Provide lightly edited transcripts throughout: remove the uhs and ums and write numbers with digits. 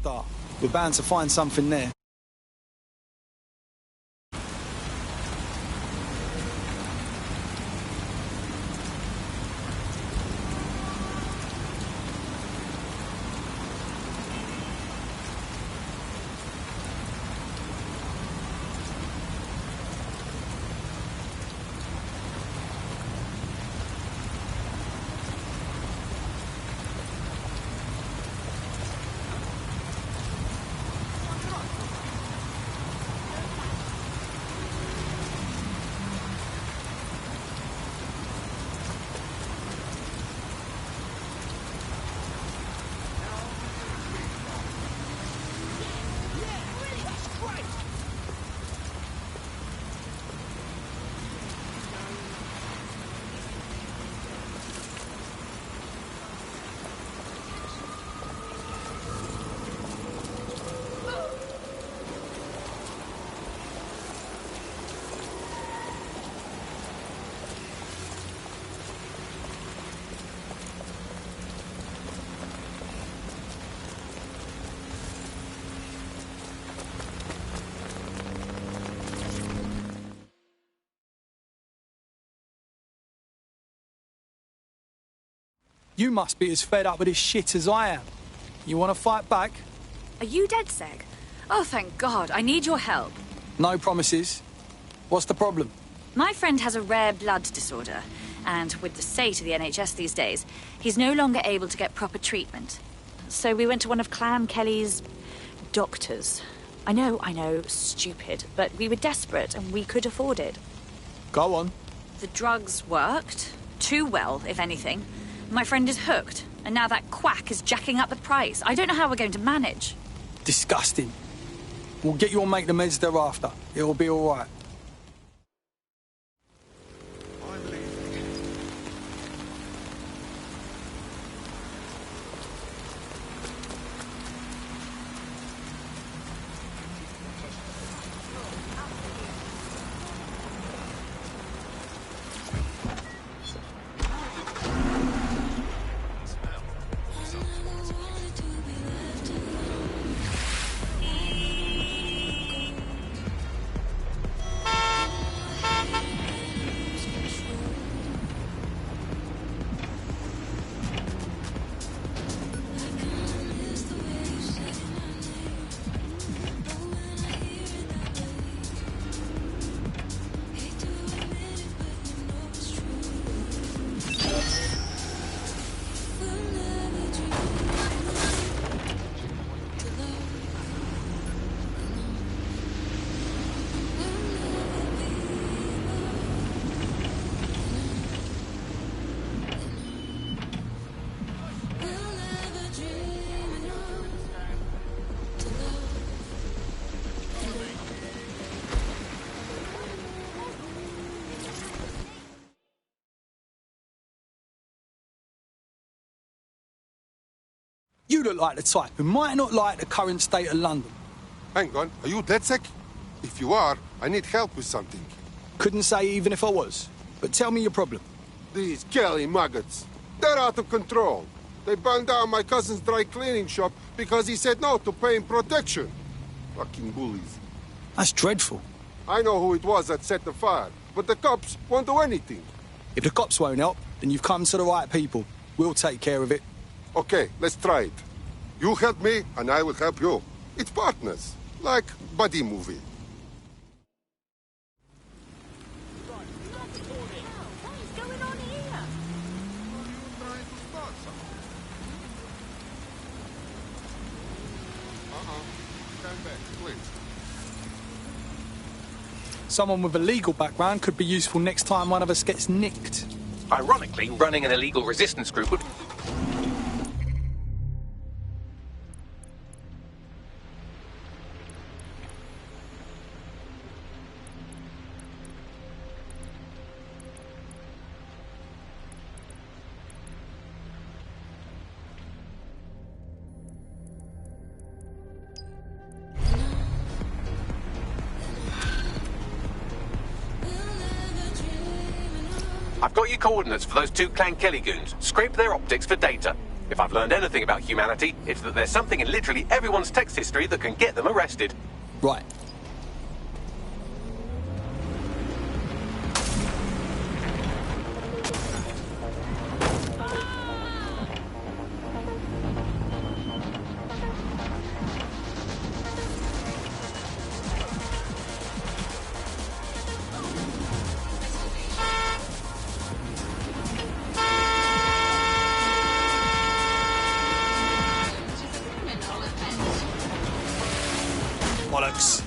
start. We're bound to find something there. You must be as fed up with this shit as I am. You want to fight back? Are you dead, Seg? Oh, thank God. I need your help. No promises. What's the problem? My friend has a rare blood disorder, and with the state of the NHS these days, he's no longer able to get proper treatment. So we went to one of Clan Kelly's doctors. I know, stupid, but we were desperate and we could afford it. Go on. The drugs worked. Too well, if anything. My friend is hooked, and now that quack is jacking up the price. I don't know how we're going to manage. Disgusting. We'll get your mate the meds thereafter. It'll be all right. You look like the type who might not like the current state of London. Hang on, are you dead sick? If you are, I need help with something. Couldn't say even if I was. But tell me your problem. These Kelly maggots, they're out of control. They burned down my cousin's dry cleaning shop because he said no to paying protection. Fucking bullies. That's dreadful. I know who it was that set the fire, but the cops won't do anything. If the cops won't help, then you've come to the right people. We'll take care of it. Okay, let's try it. You help me, and I will help you. It's partners, like buddy movie. What is going on here? Stand back, please. Someone with a legal background could be useful next time one of us gets nicked. Ironically, running an illegal resistance group would... I've got your coordinates for those two Clan Kelly goons. Scrape their optics for data. If I've learned anything about humanity, it's that there's something in literally everyone's text history that can get them arrested. Right. Bollocks.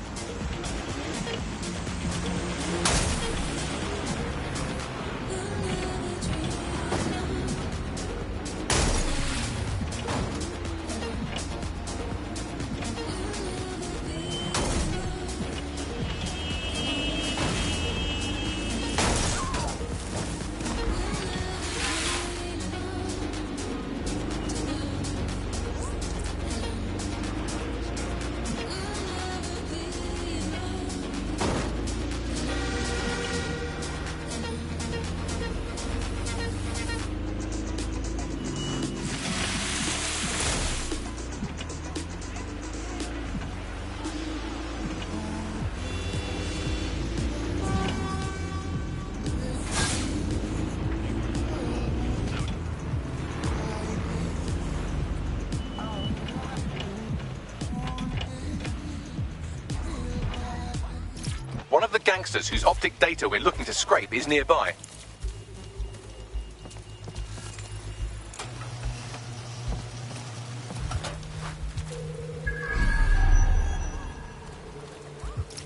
One of the gangsters whose optic data we're looking to scrape is nearby.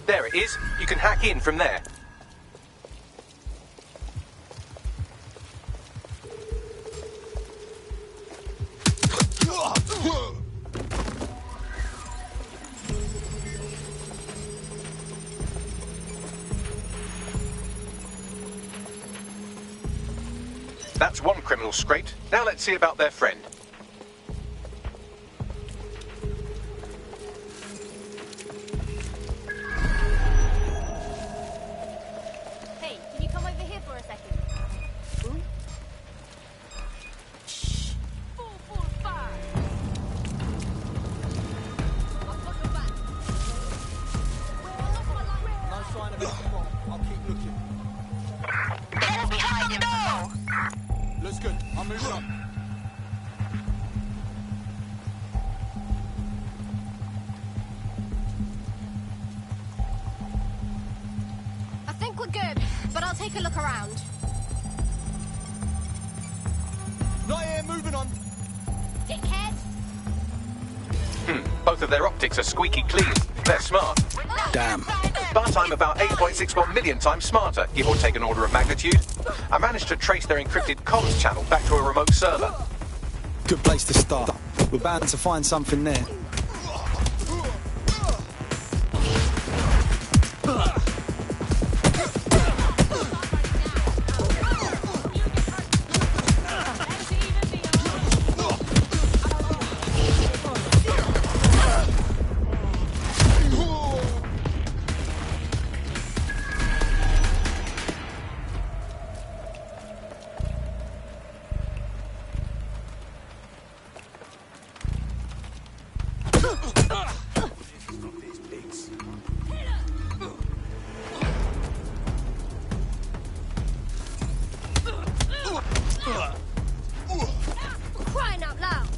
There it is. You can hack in from there. That's one criminal scraped. Now let's see about their friend. Hey, can you come over here for a second? Ooh. Shh. 445. I've got your back. No sign of anything wrong. I'll keep looking. Get behind him now. Looks good. I'm moving on. I think we're good, but I'll take a look around. Not here. Moving on. Dickhead. Both of their optics are squeaky clean. They're smart. Damn. But I'm about 8.61 million times smarter, give or take an order of magnitude. I managed to trace their encrypted comms channel back to a remote server. Good place to start. We're bound to find something there. Crying out loud.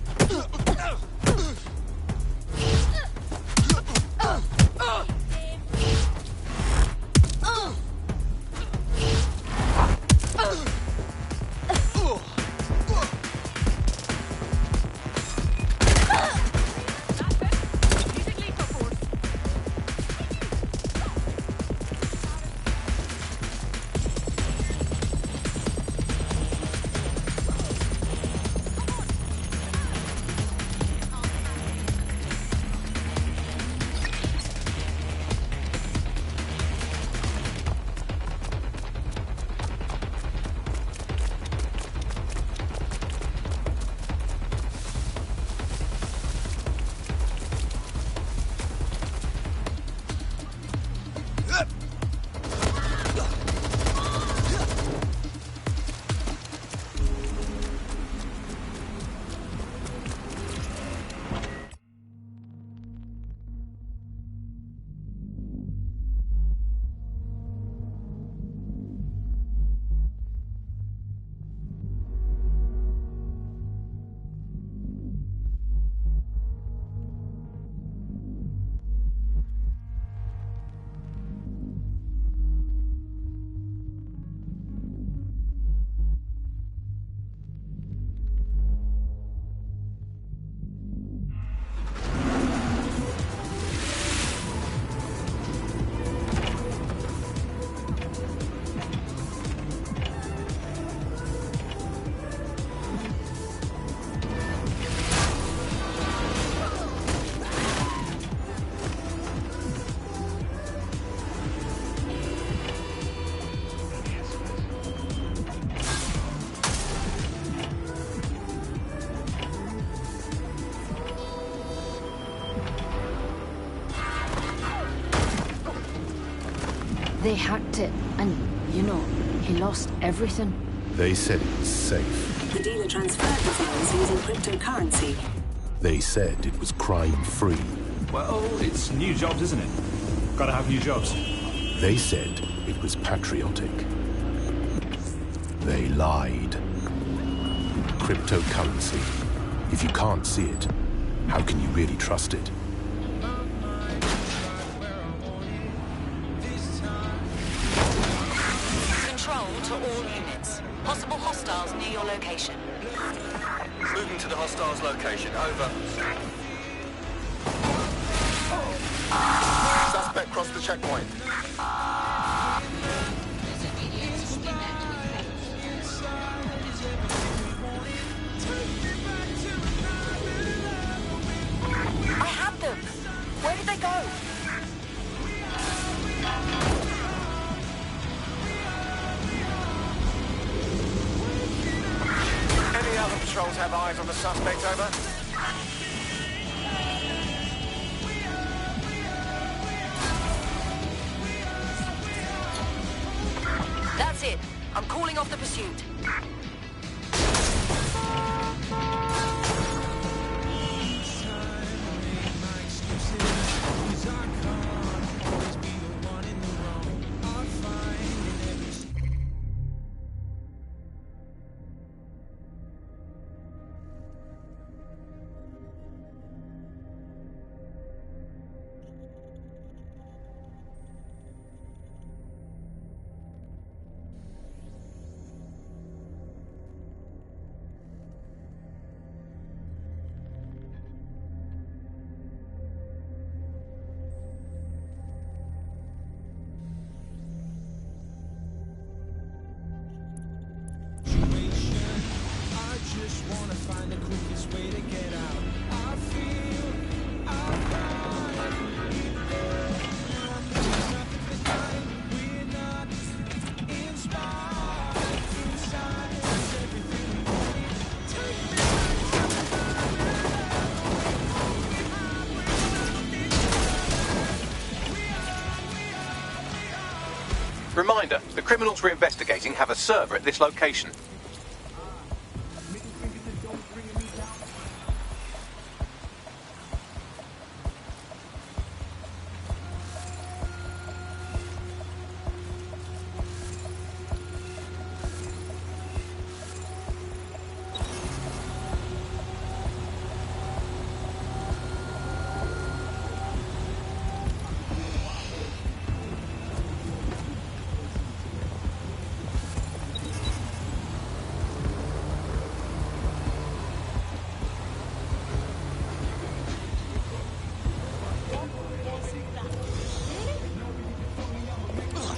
They hacked it, and, you know, he lost everything. They said it was safe. The dealer transferred the funds using cryptocurrency. They said it was crime-free. Well, it's new jobs, isn't it? Gotta have new jobs. They said it was patriotic. They lied. Cryptocurrency. If you can't see it, how can you really trust it? Control to all units. Possible hostiles near your location. Moving to the hostiles' location. Over. Suspect crossed the checkpoint. I had them! Where did they go? Any other patrols have eyes on the suspect, over? That's it. I'm calling off the pursuit. Reminder, the criminals we're investigating have a server at this location.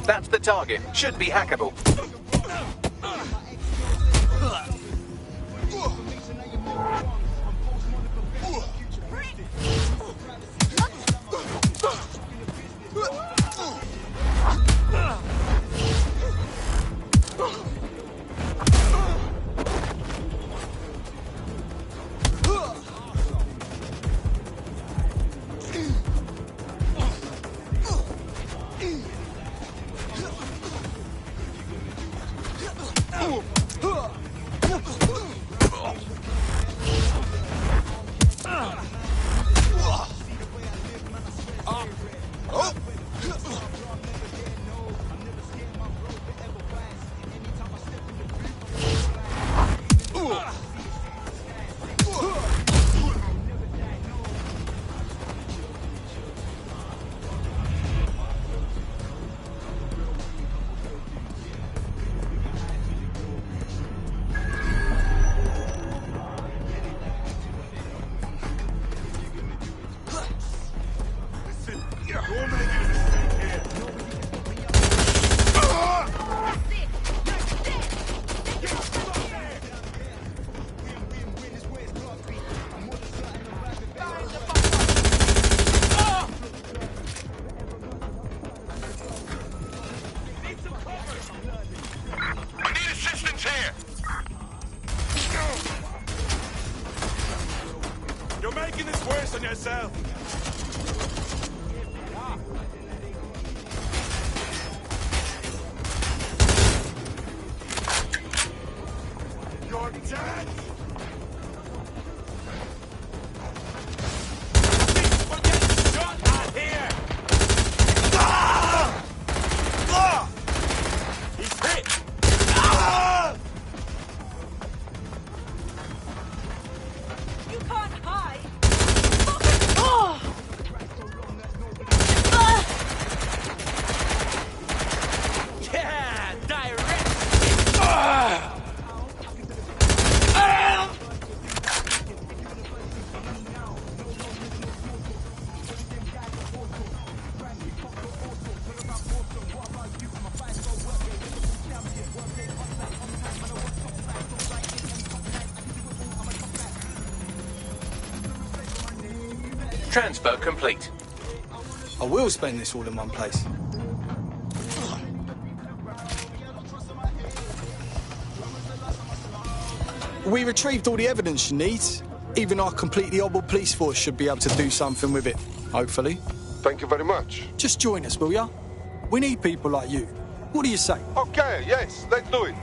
That's the target. Should be hackable. Transfer complete. I will spend this all in one place. We retrieved all the evidence you need. Even our completely hobbled police force should be able to do something with it, hopefully. Thank you very much. Just join us, will ya? We need people like you. What do you say? Okay, yes, let's do it.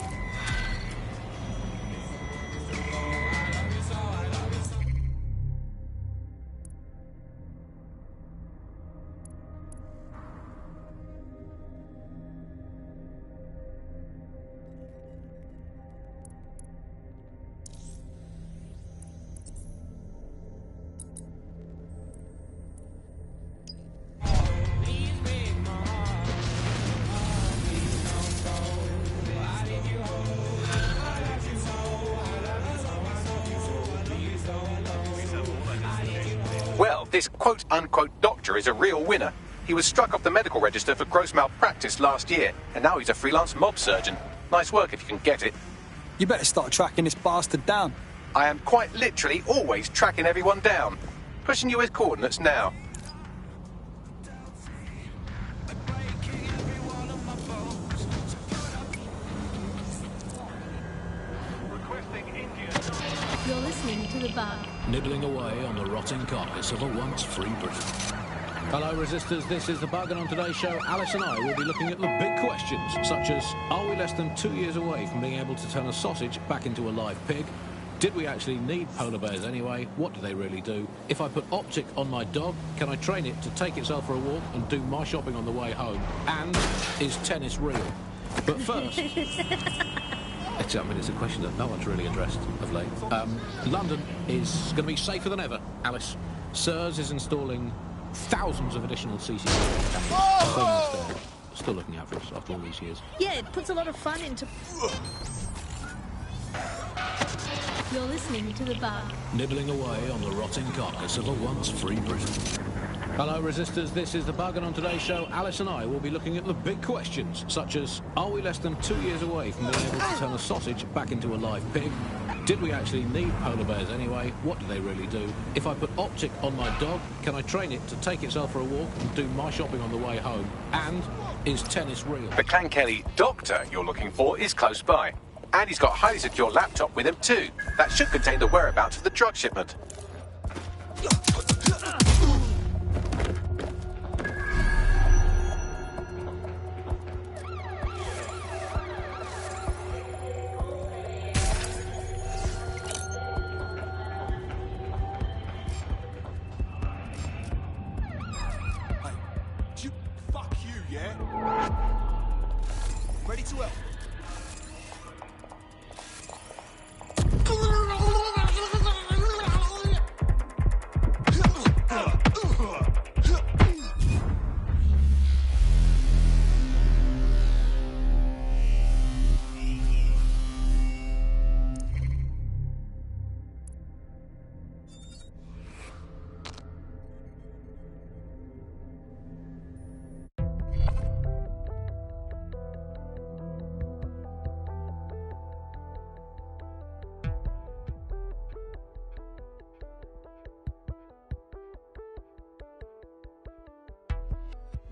Well, this quote-unquote doctor is a real winner. He was struck off the medical register for gross malpractice last year, and now he's a freelance mob surgeon. Nice work if you can get it. You better start tracking this bastard down. I am quite literally always tracking everyone down. Pushing you his coordinates now. You're listening to The Bug. Nibbling away on the rotting carcass of a once free Britain. Hello, resistors. This is The Bug, and on today's show, Alice and I will be looking at the big questions, such as, are we less than 2 years away from being able to turn a sausage back into a live pig? Did we actually need polar bears anyway? What do they really do? If I put optic on my dog, can I train it to take itself for a walk and do my shopping on the way home? And is tennis real? But first... it's a question that no one's really addressed of late. London is going to be safer than ever, Alice. SIRS is installing thousands of additional CCTV. Still looking out for us after all these years. Yeah, it puts a lot of fun into... You're listening to The Bug. Nibbling away on the rotting carcass of a once free Britain. Hello, resistors. This is The Bug, and on today's show, Alice and I will be looking at the big questions, such as, are we less than 2 years away from being able to turn a sausage back into a live pig? Did we actually need polar bears anyway? What do they really do? If I put optic on my dog, can I train it to take itself for a walk and do my shopping on the way home? And is tennis real? The Clan Kelly doctor you're looking for is close by. And he's got a highly secure laptop with him too. That should contain the whereabouts of the drug shipment. Fuck you, yeah? Ready to help?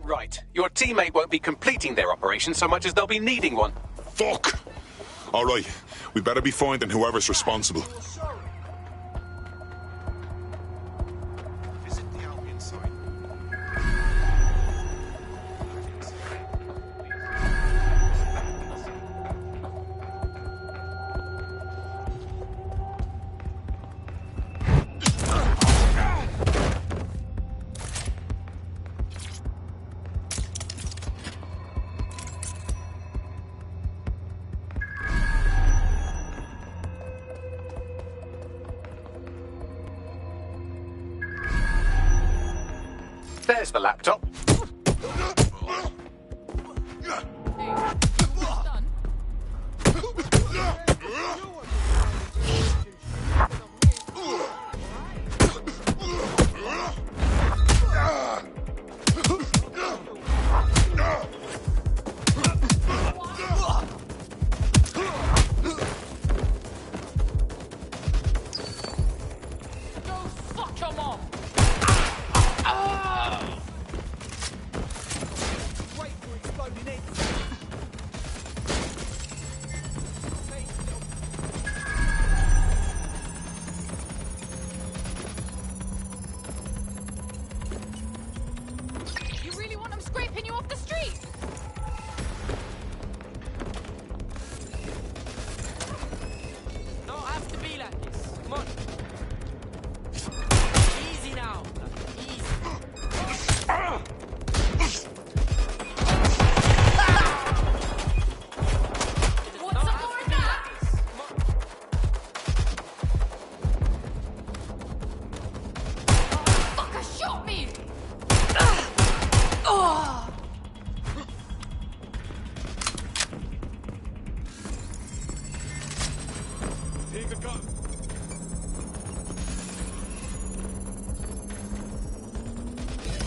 Right. Your teammate won't be completing their operation so much as they'll be needing one. Fuck! All right, we better be finding whoever's responsible. There's the laptop.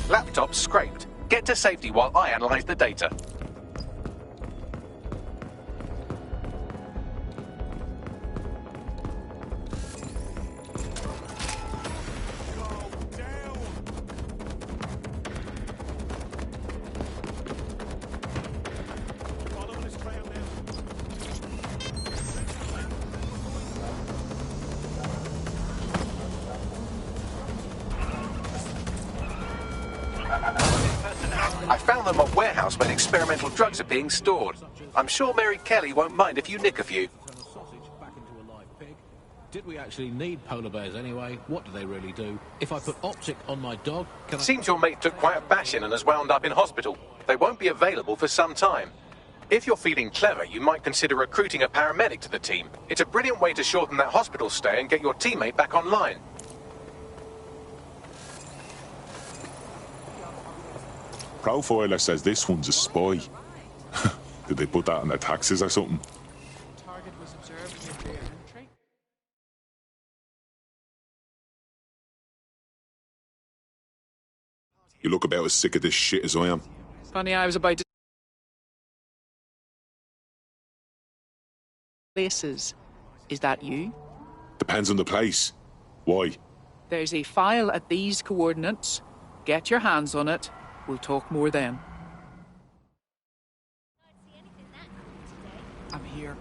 Laptop scraped. Get to safety while I analyse the data. I found them at warehouse where experimental drugs are being stored. I'm sure Mary Kelly won't mind if you nick a few. Did we actually need polar bears anyway? What do they really do? If I put optic on my dog, can I... Seems your mate took quite a bashing and has wound up in hospital. They won't be available for some time. If you're feeling clever, you might consider recruiting a paramedic to the team. It's a brilliant way to shorten that hospital stay and get your teammate back online. Profiler says this one's a spy. Did they put that on their taxes or something? Target was observed near their entry. You look about as sick of this shit as I am. Funny, I was about to... Places. Is that you? Depends on the place. Why? There's a file at these coordinates. Get your hands on it. We'll talk more then. I'm here.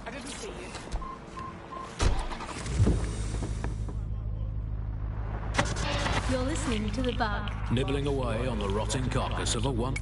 I didn't see you. You're listening to The Bug. Nibbling away on the rotting carcass of a one...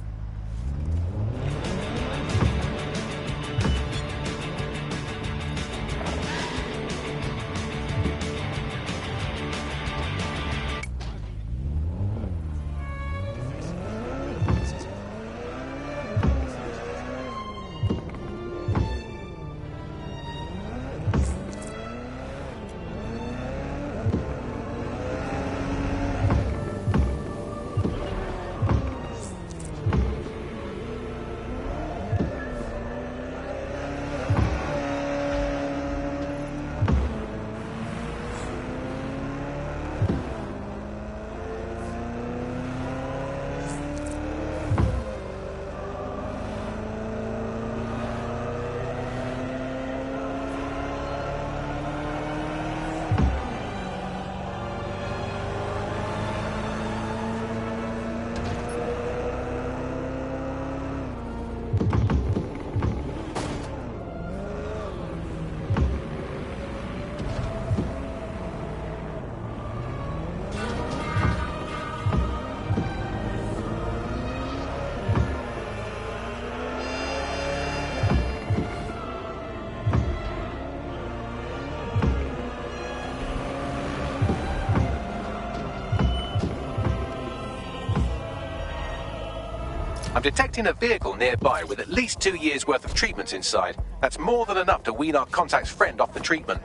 I'm detecting a vehicle nearby with at least 2 years' worth of treatments inside. That's more than enough to wean our contact's friend off the treatment.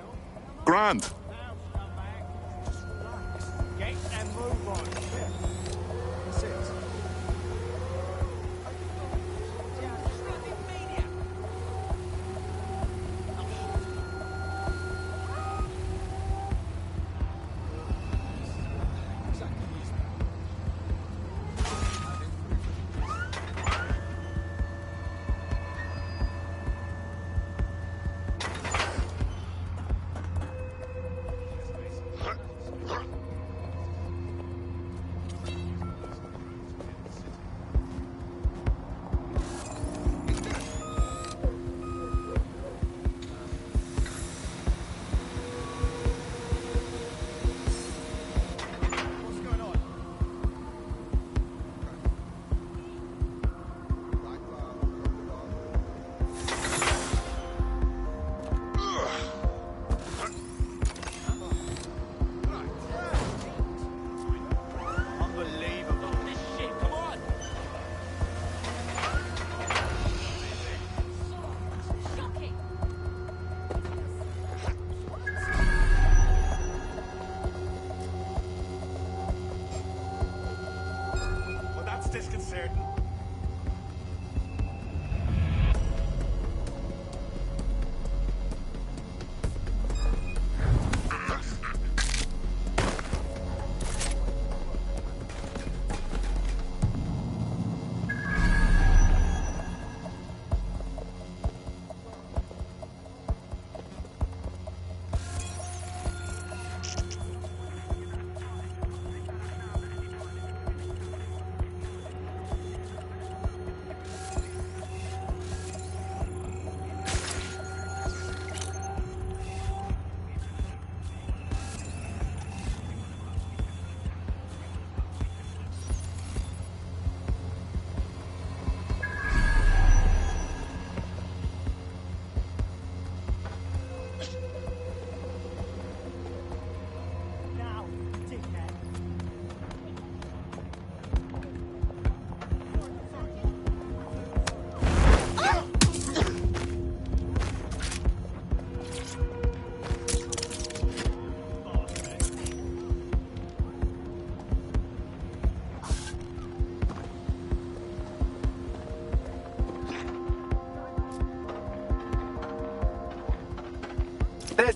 Grand.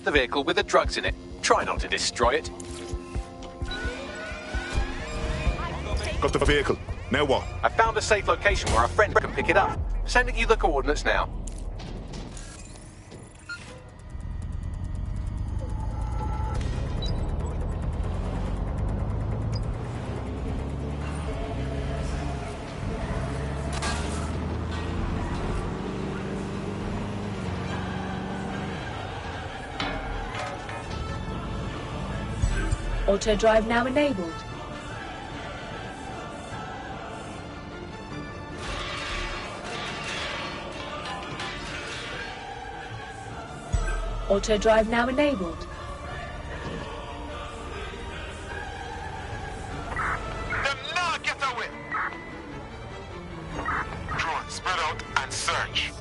the vehicle with the drugs in it. Try not to destroy it. Got the vehicle. Now what? I found a safe location where a friend can pick it up. Sending you the coordinates now. Auto drive now enabled. Auto drive now enabled. Get away! Drone, spread out and search.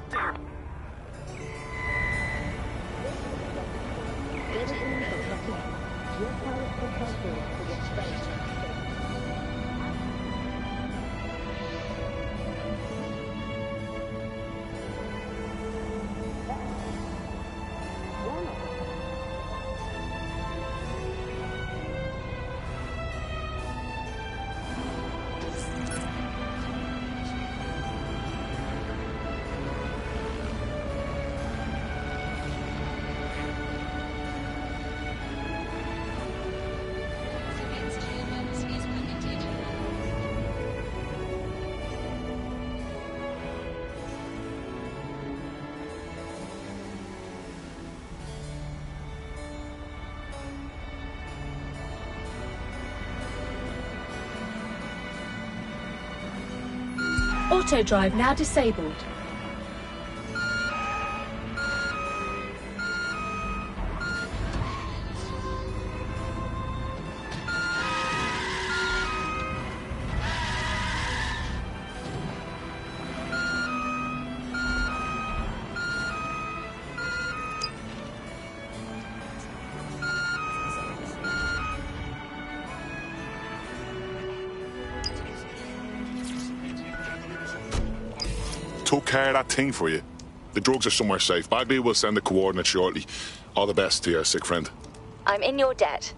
Auto drive now disabled. Took care of that thing for you. The drugs are somewhere safe. Bagley will send the coordinates shortly. All the best to your sick friend. I'm in your debt.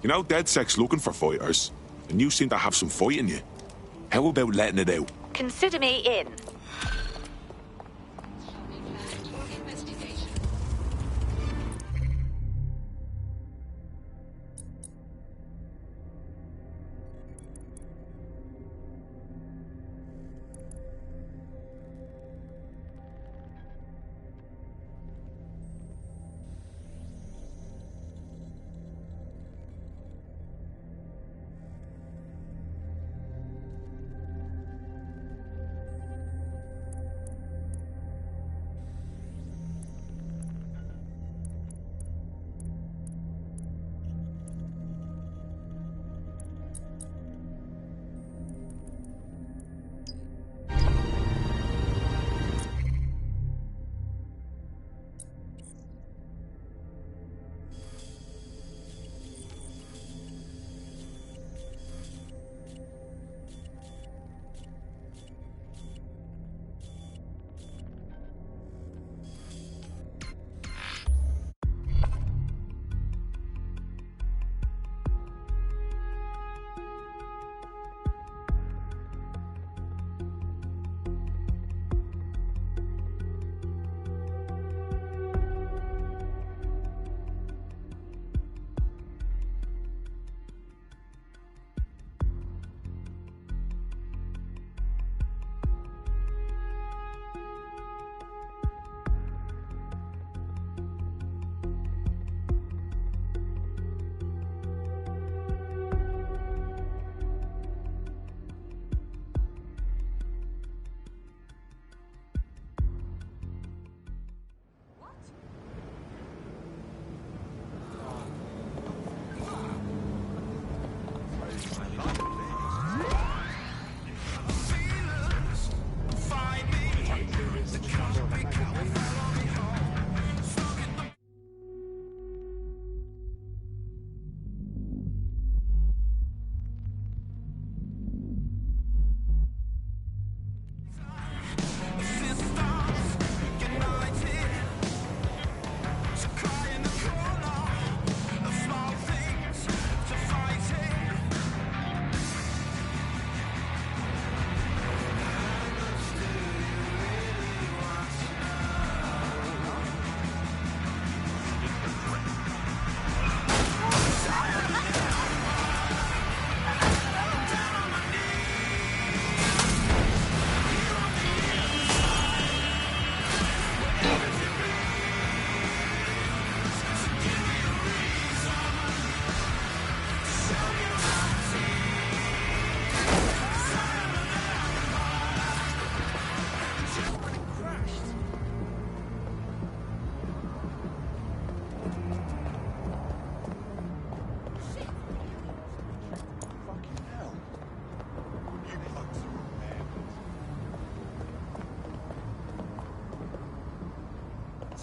You know, DedSec's looking for fighters, and you seem to have some fight in you. How about letting it out? Consider me in.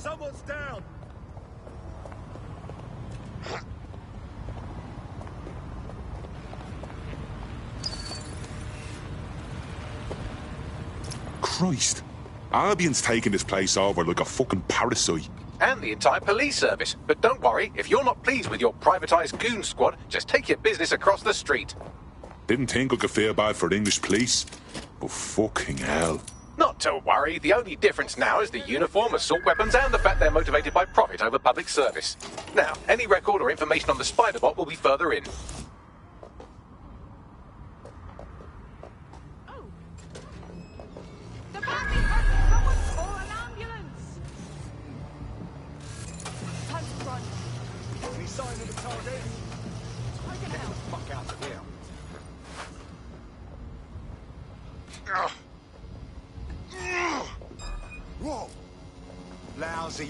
Someone's down! Christ. Albion's taking this place over like a fucking parasite. And the entire police service. But don't worry, if you're not pleased with your privatised goon squad, just take your business across the street. Didn't think I could feel bad for the English police, but fucking hell. Not to worry, the only difference now is the uniform, assault weapons, and the fact they're motivated by profit over public service. Now, any record or information on the Spider-Bot will be further in. Whoa! Lousy.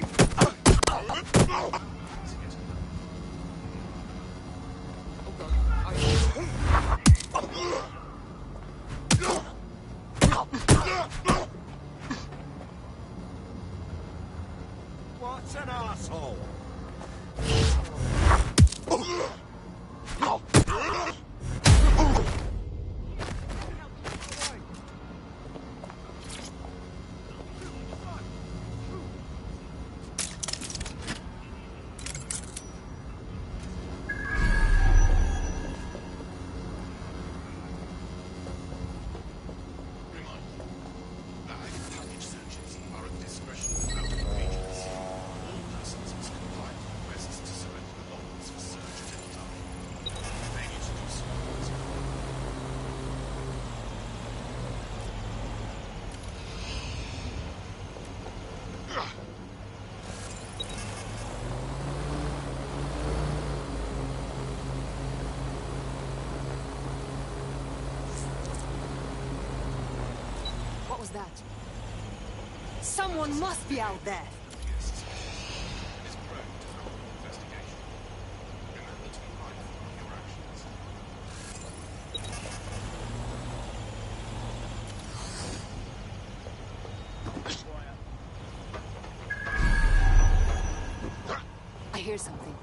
What an asshole! That? Someone must be out there. I hear something.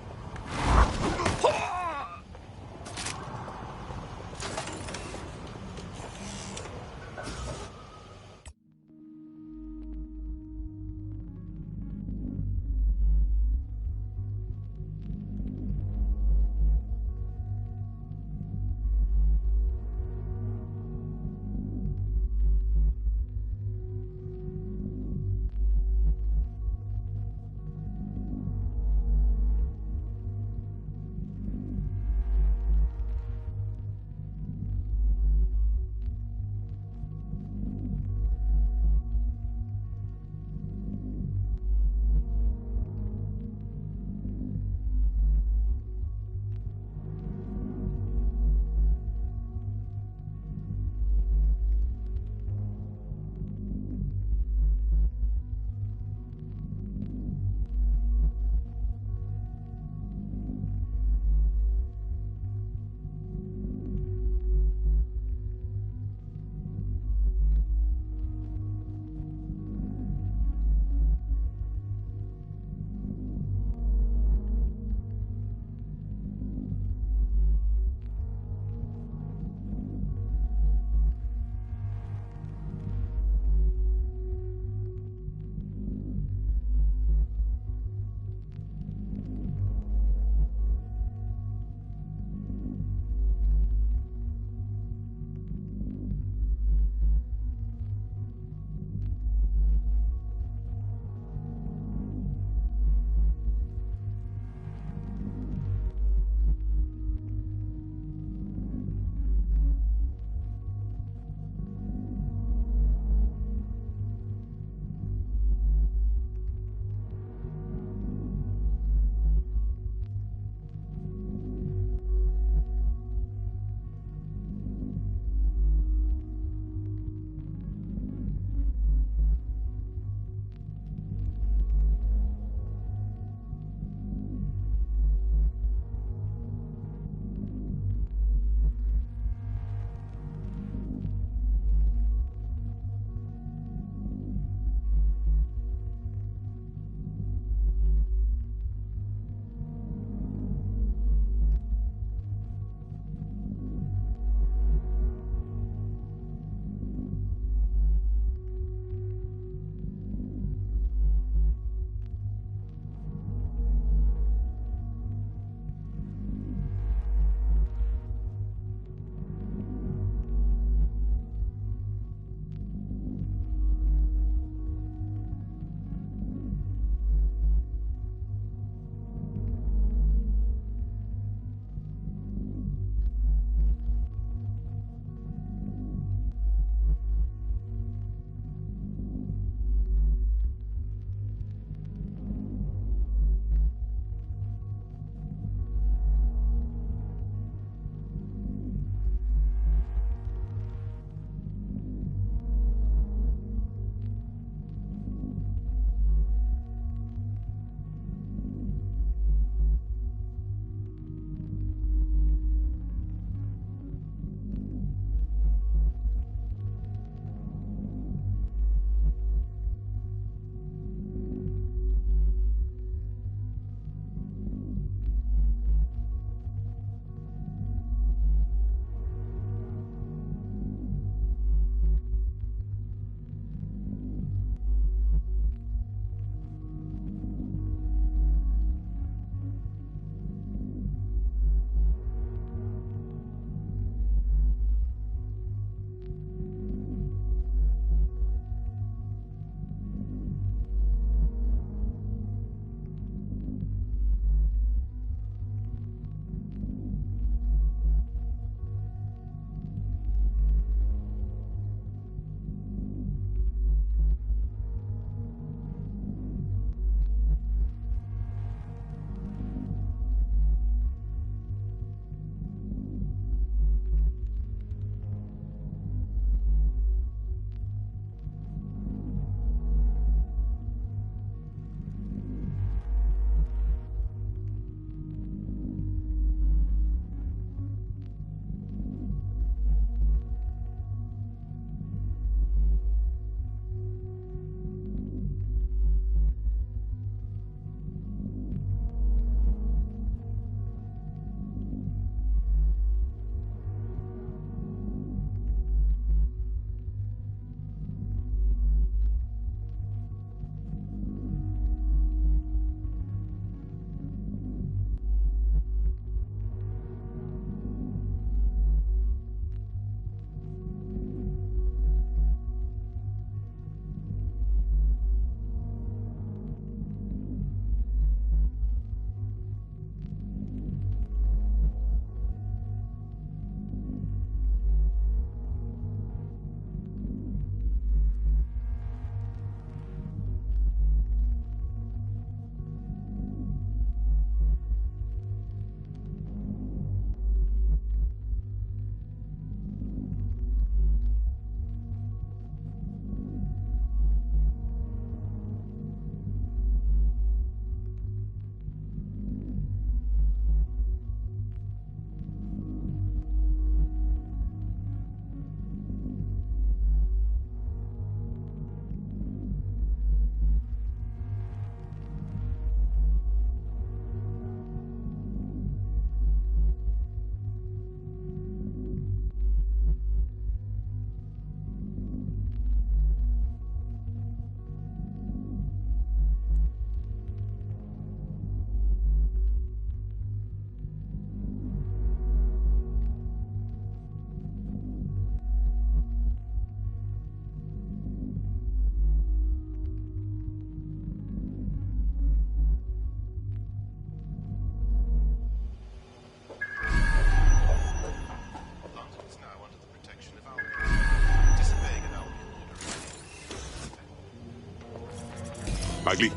Bagley,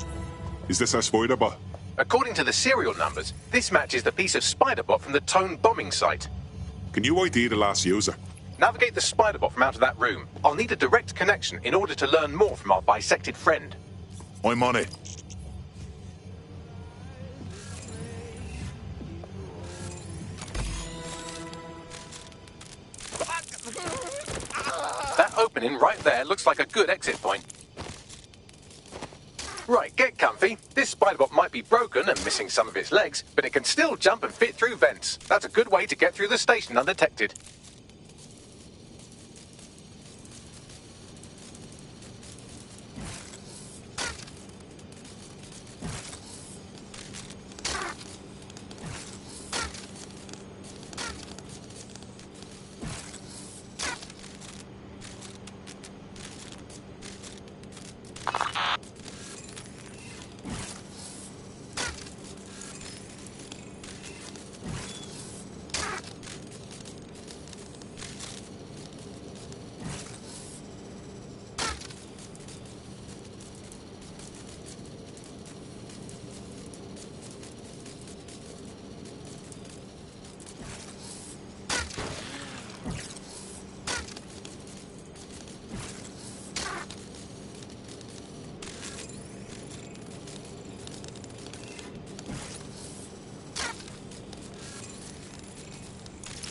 is this our spider bot? According to the serial numbers, this matches the piece of spider-bot from the Tone bombing site. Can you ID the last user? Navigate the spider-bot from out of that room. I'll need a direct connection in order to learn more from our bisected friend. I'm on it. That opening right there looks like a good exit point. Right, get comfy. This spider-bot might be broken and missing some of its legs, but it can still jump and fit through vents. That's a good way to get through the station undetected.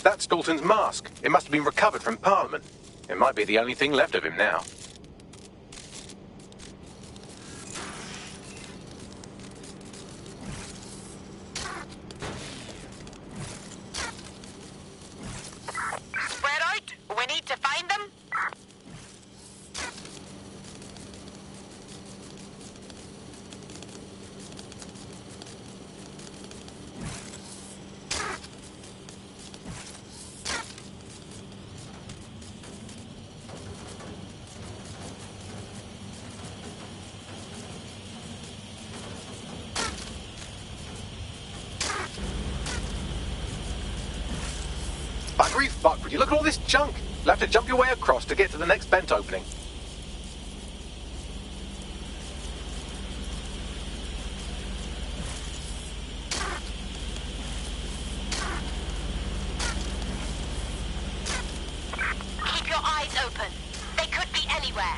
That's Dalton's mask. It must have been recovered from Parliament. It might be the only thing left of him now. Spread out. We need to find them. Fuck, would you look at all this junk? You'll have to jump your way across to get to the next vent opening. Keep your eyes open. They could be anywhere.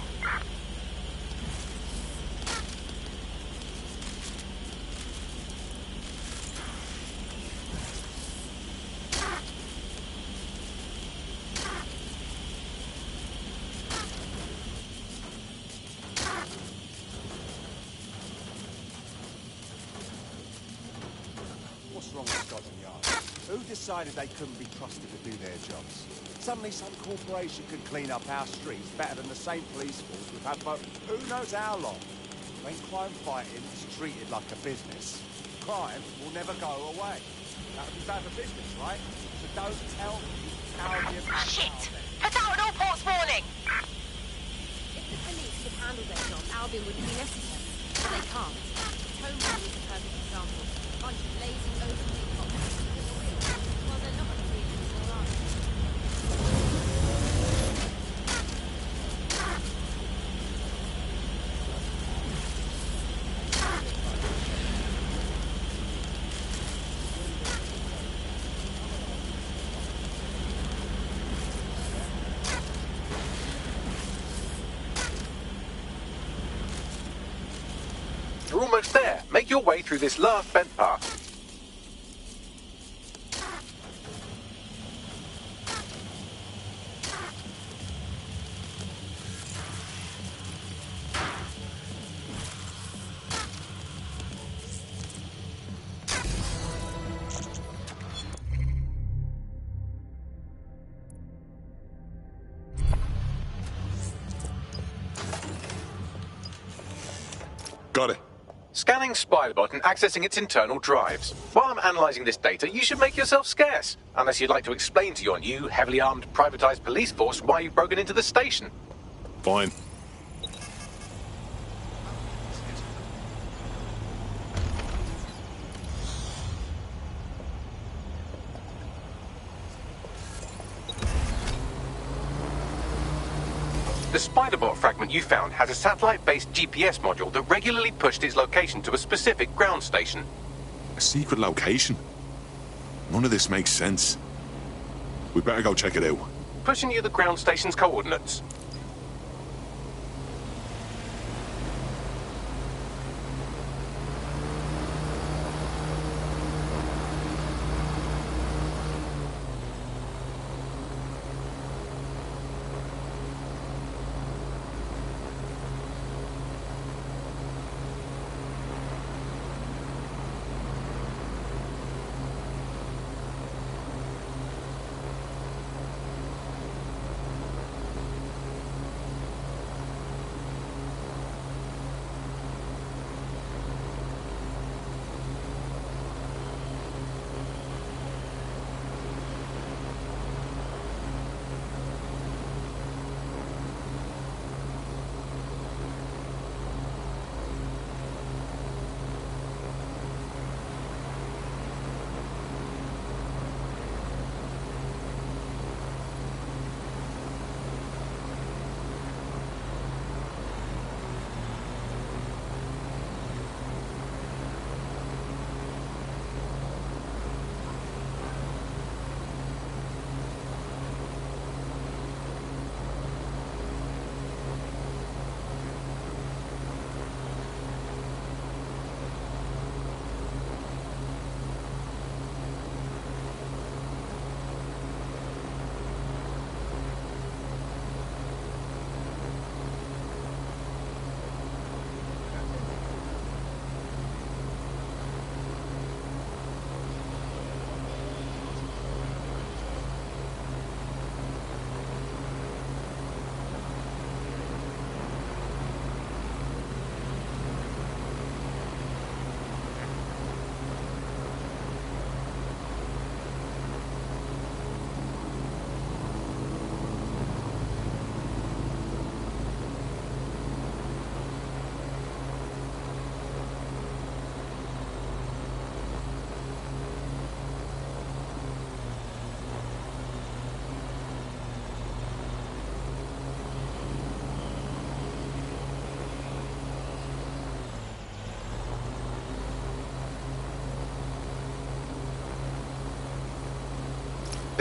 What's wrong with Scotland Yard? Who decided they couldn't be trusted to do their jobs? Suddenly some corporation could clean up our streets better than the same police force we've had for who knows how long. When crime fighting is treated like a business, crime will never go away. That would be bad for business, right? So don't tell me how you... Shit! Put out an all-ports warning! If the police could handle their job, Albion wouldn't be necessary. But they can't. Tone Bombing is a perfect example. A bunch of lazy, overly cops. Well, they're not really all right. You're almost there. Make your way through this last vent path. Got it. Scanning Spiderbot and accessing its internal drives. While I'm analysing this data, you should make yourself scarce. Unless you'd like to explain to your new, heavily armed, privatised police force why you've broken into the station. Fine. The Spiderbot fragment you found has a satellite-based GPS module that regularly pushed its location to a specific ground station. A secret location? None of this makes sense. We better go check it out. Pushing you the ground station's coordinates.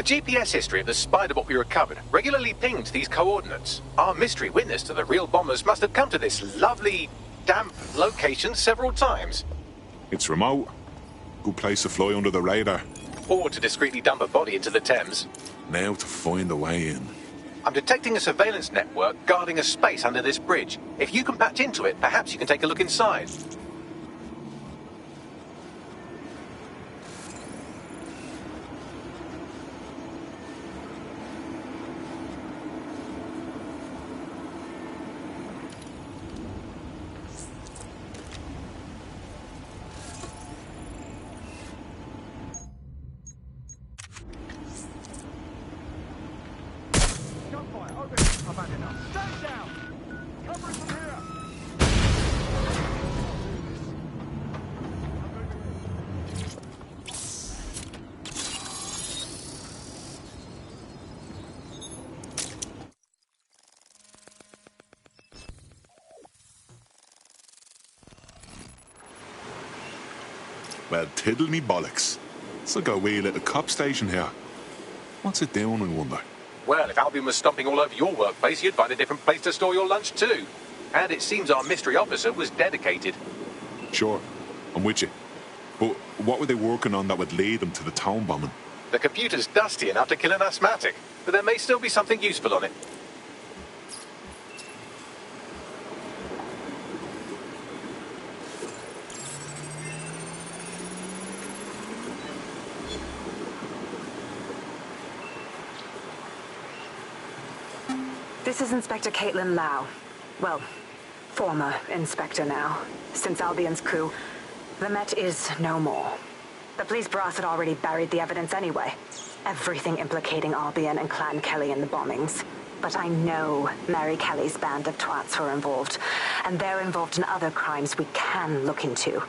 The GPS history of the Spiderbot we recovered regularly pinged these coordinates. Our mystery witness to the real bombers must have come to this lovely, damp location several times. It's remote. Good place to fly under the radar. Or to discreetly dump a body into the Thames. Now to find a way in. I'm detecting a surveillance network guarding a space under this bridge. If you can patch into it, perhaps you can take a look inside. Well, tiddle me bollocks. It's like a wee little cop station here. What's it doing, I wonder? Well, if Albion was stomping all over your workplace, you'd find a different place to store your lunch too. And it seems our mystery officer was dedicated. Sure, I'm with you. But what were they working on that would lead them to the town bombing? The computer's dusty enough to kill an asthmatic, but there may still be something useful on it. This is Inspector Caitlin Lau. Well, former inspector now. Since Albion's coup, the Met is no more. The police brass had already buried the evidence anyway. Everything implicating Albion and Clan Kelly in the bombings. But I know Mary Kelly's band of twats were involved, and they're involved in other crimes we can look into.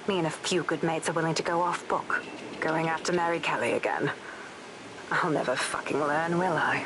Me and a few good mates are willing to go off book, going after Mary Kelly again. I'll never fucking learn, will I?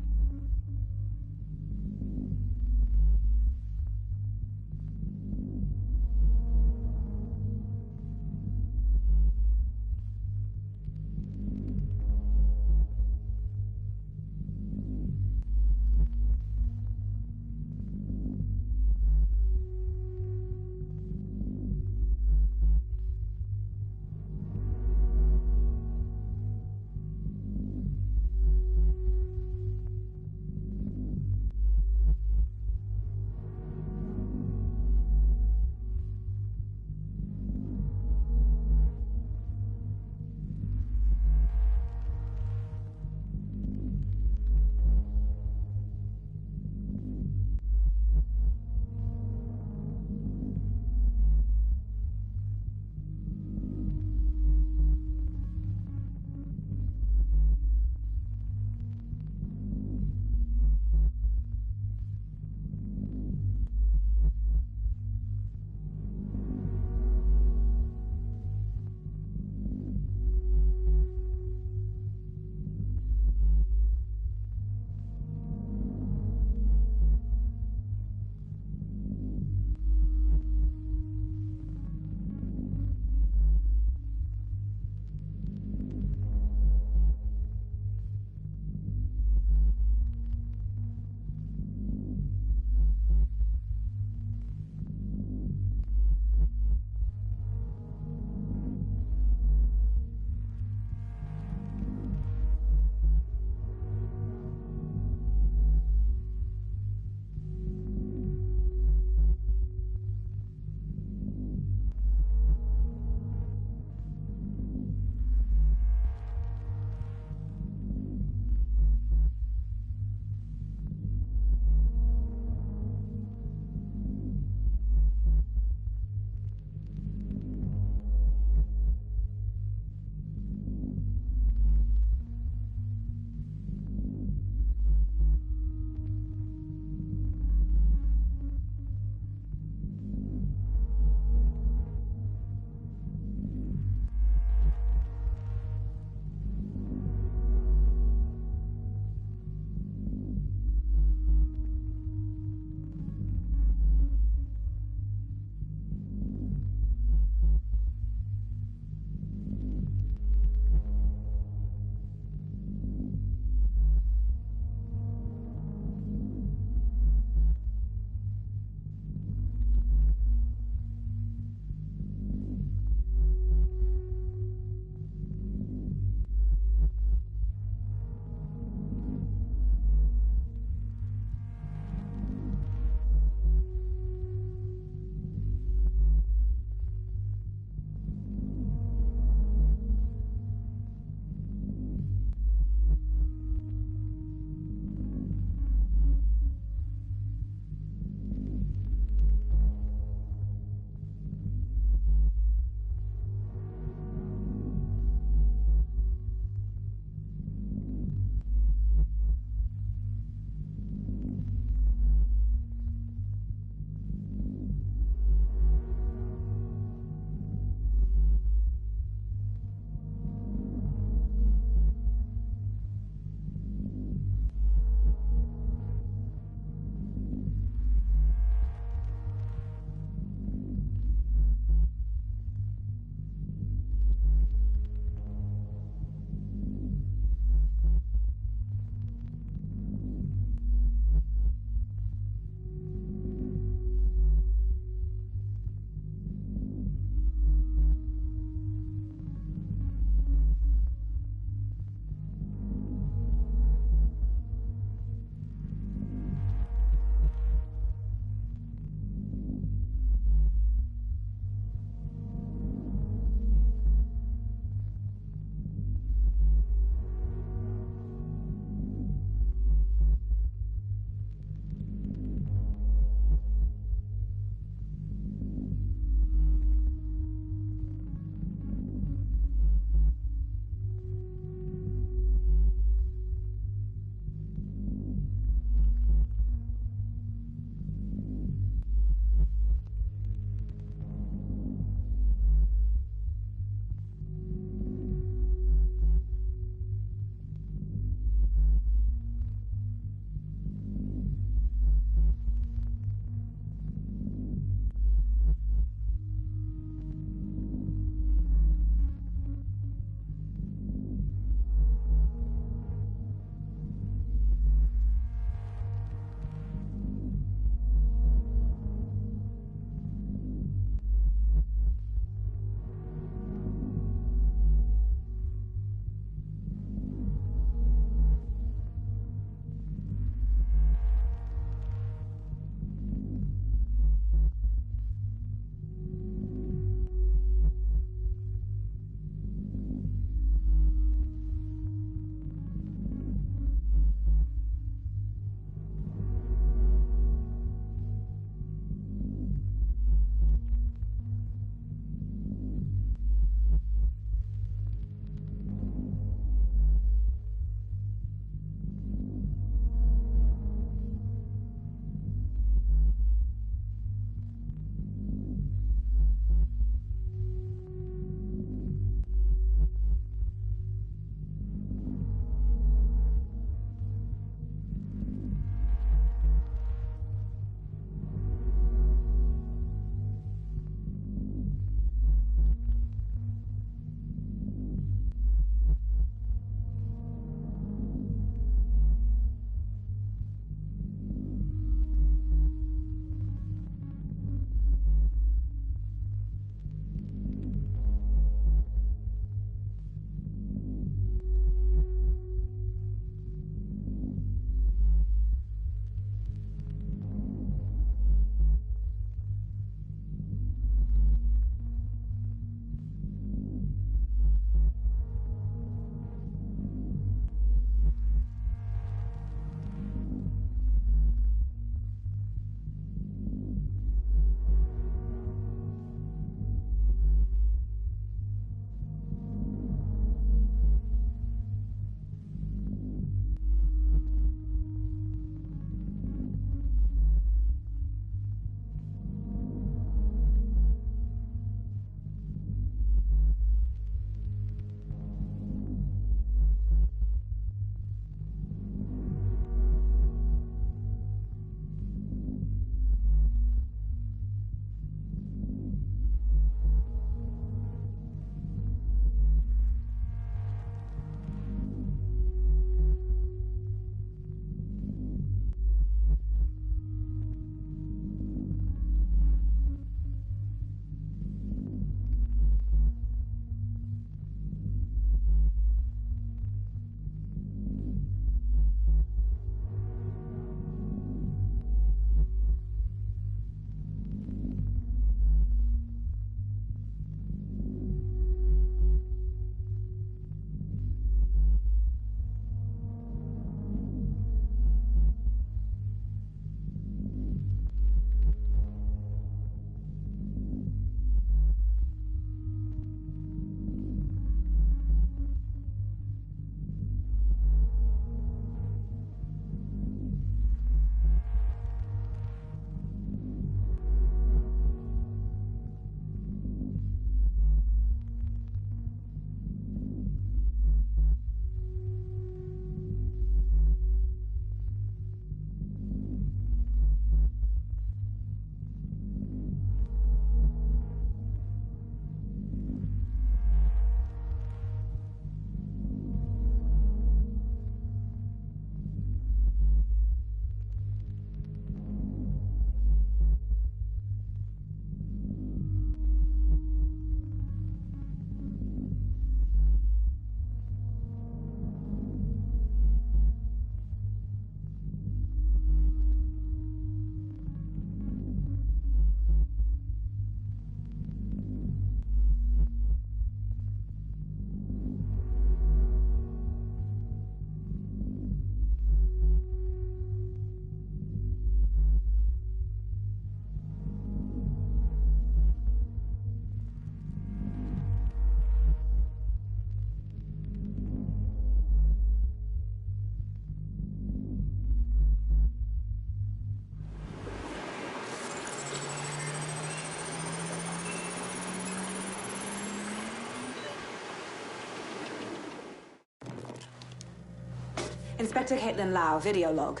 Inspector Caitlin Lau, video log.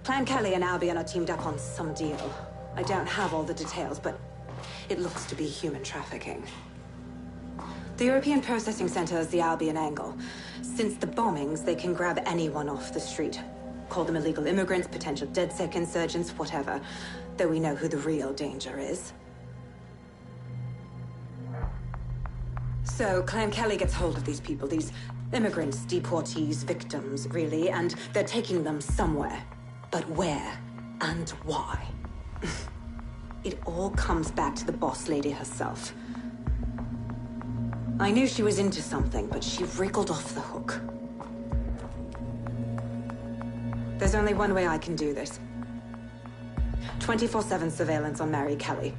Clan Kelly and Albion are teamed up on some deal. I don't have all the details, but it looks to be human trafficking. The European Processing Center is the Albion angle. Since the bombings, they can grab anyone off the street. Call them illegal immigrants, potential DedSec insurgents, whatever. Though we know who the real danger is. So, Clan Kelly gets hold of these people, these immigrants, deportees, victims, really, and they're taking them somewhere. But where and why? It all comes back to the boss lady herself. I knew she was into something, but she wriggled off the hook. There's only one way I can do this. 24/7 surveillance on Mary Kelly.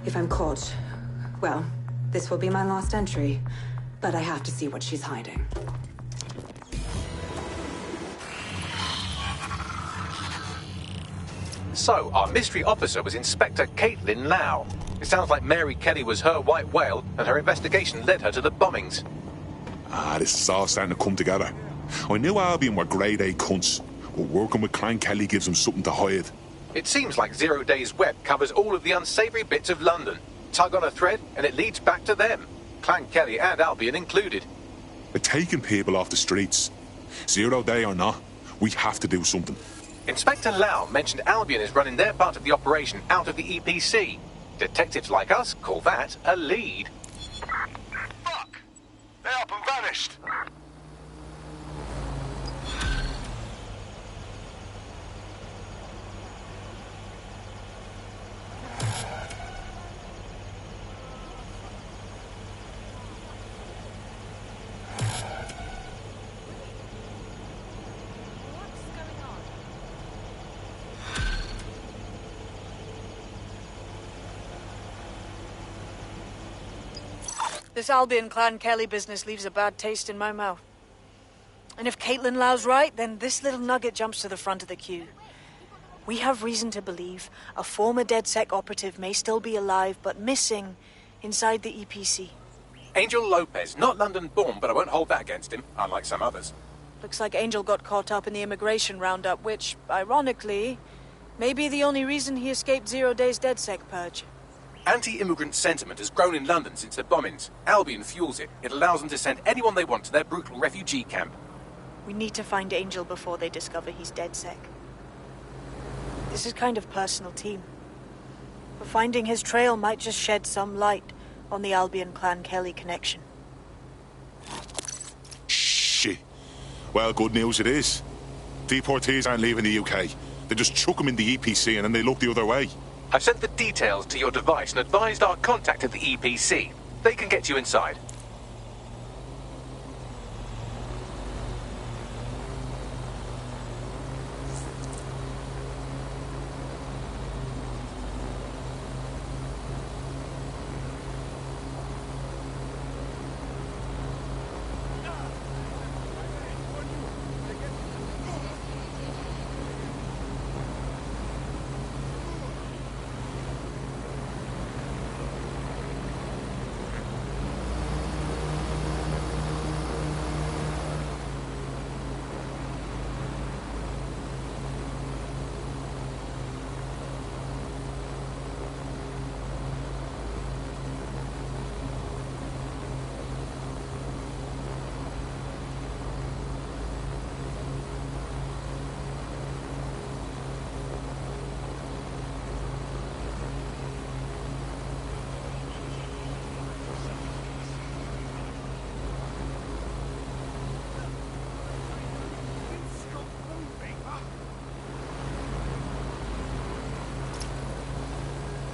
If I'm caught, well, this will be my last entry. But I have to see what she's hiding. So, our mystery officer was Inspector Caitlin Lau. It sounds like Mary Kelly was her white whale, and her investigation led her to the bombings. This is all starting to come together. I knew Albion were grade A cunts, but working with Clan Kelly gives them something to hide. It seems like 0 Days Web covers all of the unsavoury bits of London. Tug on a thread, and it leads back to them. Clan Kelly and Albion included. They're taking people off the streets. 0 Day or not, we have to do something. Inspector Lau mentioned Albion is running their part of the operation out of the EPC. Detectives like us call that a lead. Fuck! They're up and vanished! This Albion Clan Kelly business leaves a bad taste in my mouth. And if Caitlin Lau's right, then this little nugget jumps to the front of the queue. We have reason to believe a former DedSec operative may still be alive, but missing inside the EPC. Angel Lopez, not London-born, but I won't hold that against him, unlike some others. Looks like Angel got caught up in the immigration roundup, which, ironically, may be the only reason he escaped 0 Days DedSec purge. Anti-immigrant sentiment has grown in London since the bombings. Albion fuels it. It allows them to send anyone they want to their brutal refugee camp. We need to find Angel before they discover he's DedSec. This is kind of personal team. But finding his trail might just shed some light on the Albion Clan Kelly connection. Shit. Well, good news it is. Deportees aren't leaving the UK. They just chuck them in the EPC and then they look the other way. I've sent the details to your device and advised our contact at the EPC. They can get you inside.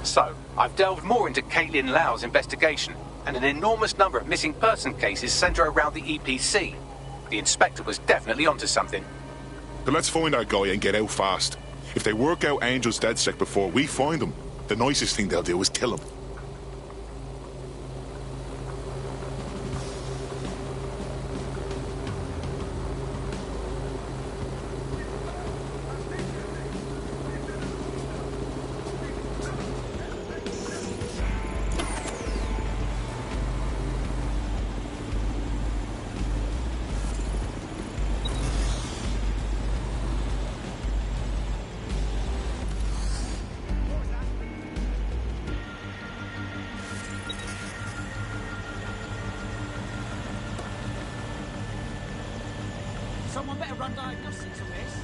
So, I've delved more into Caitlin Lau's investigation, and an enormous number of missing person cases centre around the EPC. The inspector was definitely onto something. Then let's find our guy and get out fast. If they work out Angel's DedSec before we find him, the nicest thing they'll do is kill him. Someone better run diagnostics on this.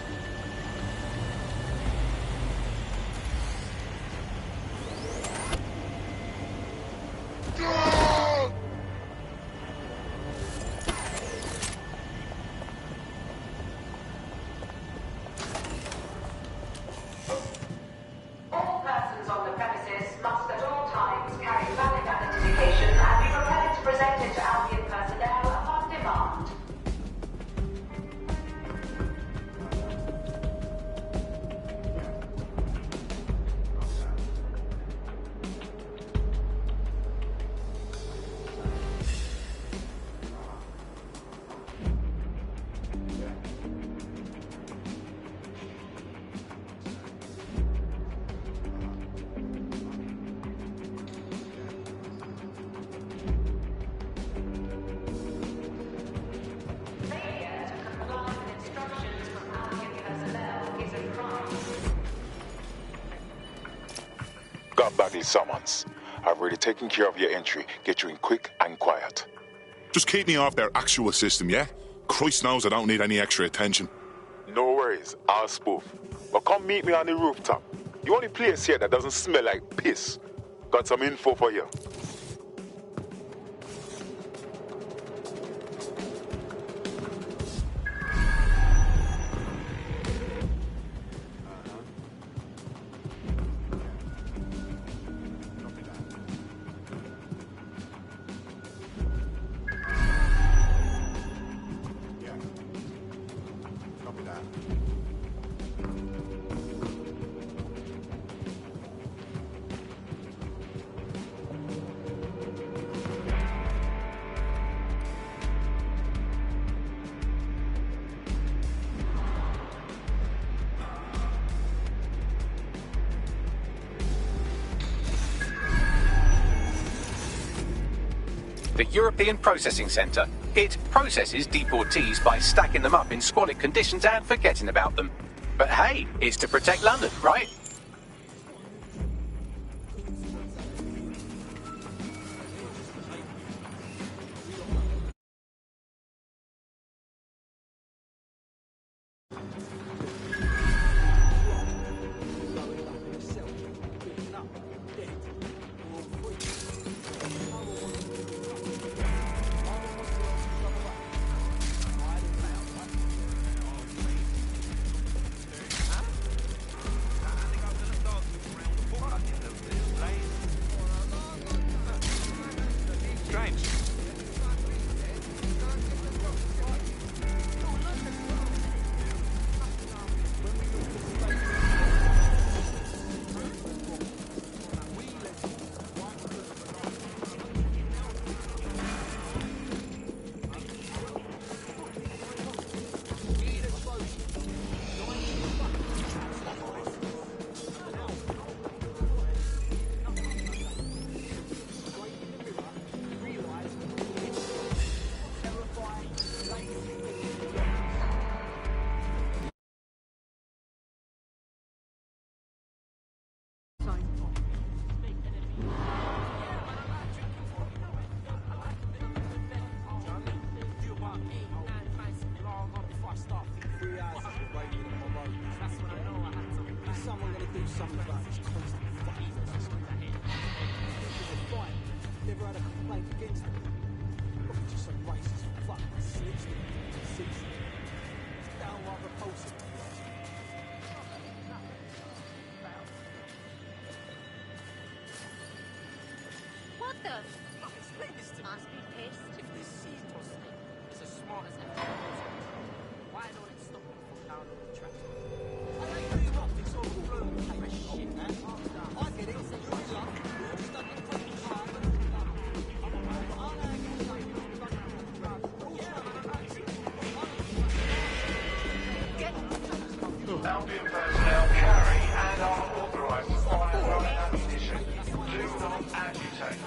All persons on the premises must at all times carry valid identification and be prepared to present it to Albion personnel upon demand. Got Bagley summons. I've already taken care of your entry. Get you in quick and quiet. Just keep me off their actual system, yeah? Christ knows I don't need any extra attention. No worries, I'll spoof. But come meet me on the rooftop. The only place here that doesn't smell like piss. Got some info for you. The European Processing Centre. It processes deportees by stacking them up in squalid conditions and forgetting about them. But hey, it's to protect London, right? What the? Must be pissed. If this seat was as smart as that, why don't it stop him from down on the track? I like the rough, it's all through. Fresh shit, man. I get it. You're in luck. You're just like a fucking car. Albion personnel carry and are authorised to fire rolling ammunition. Do not agitate.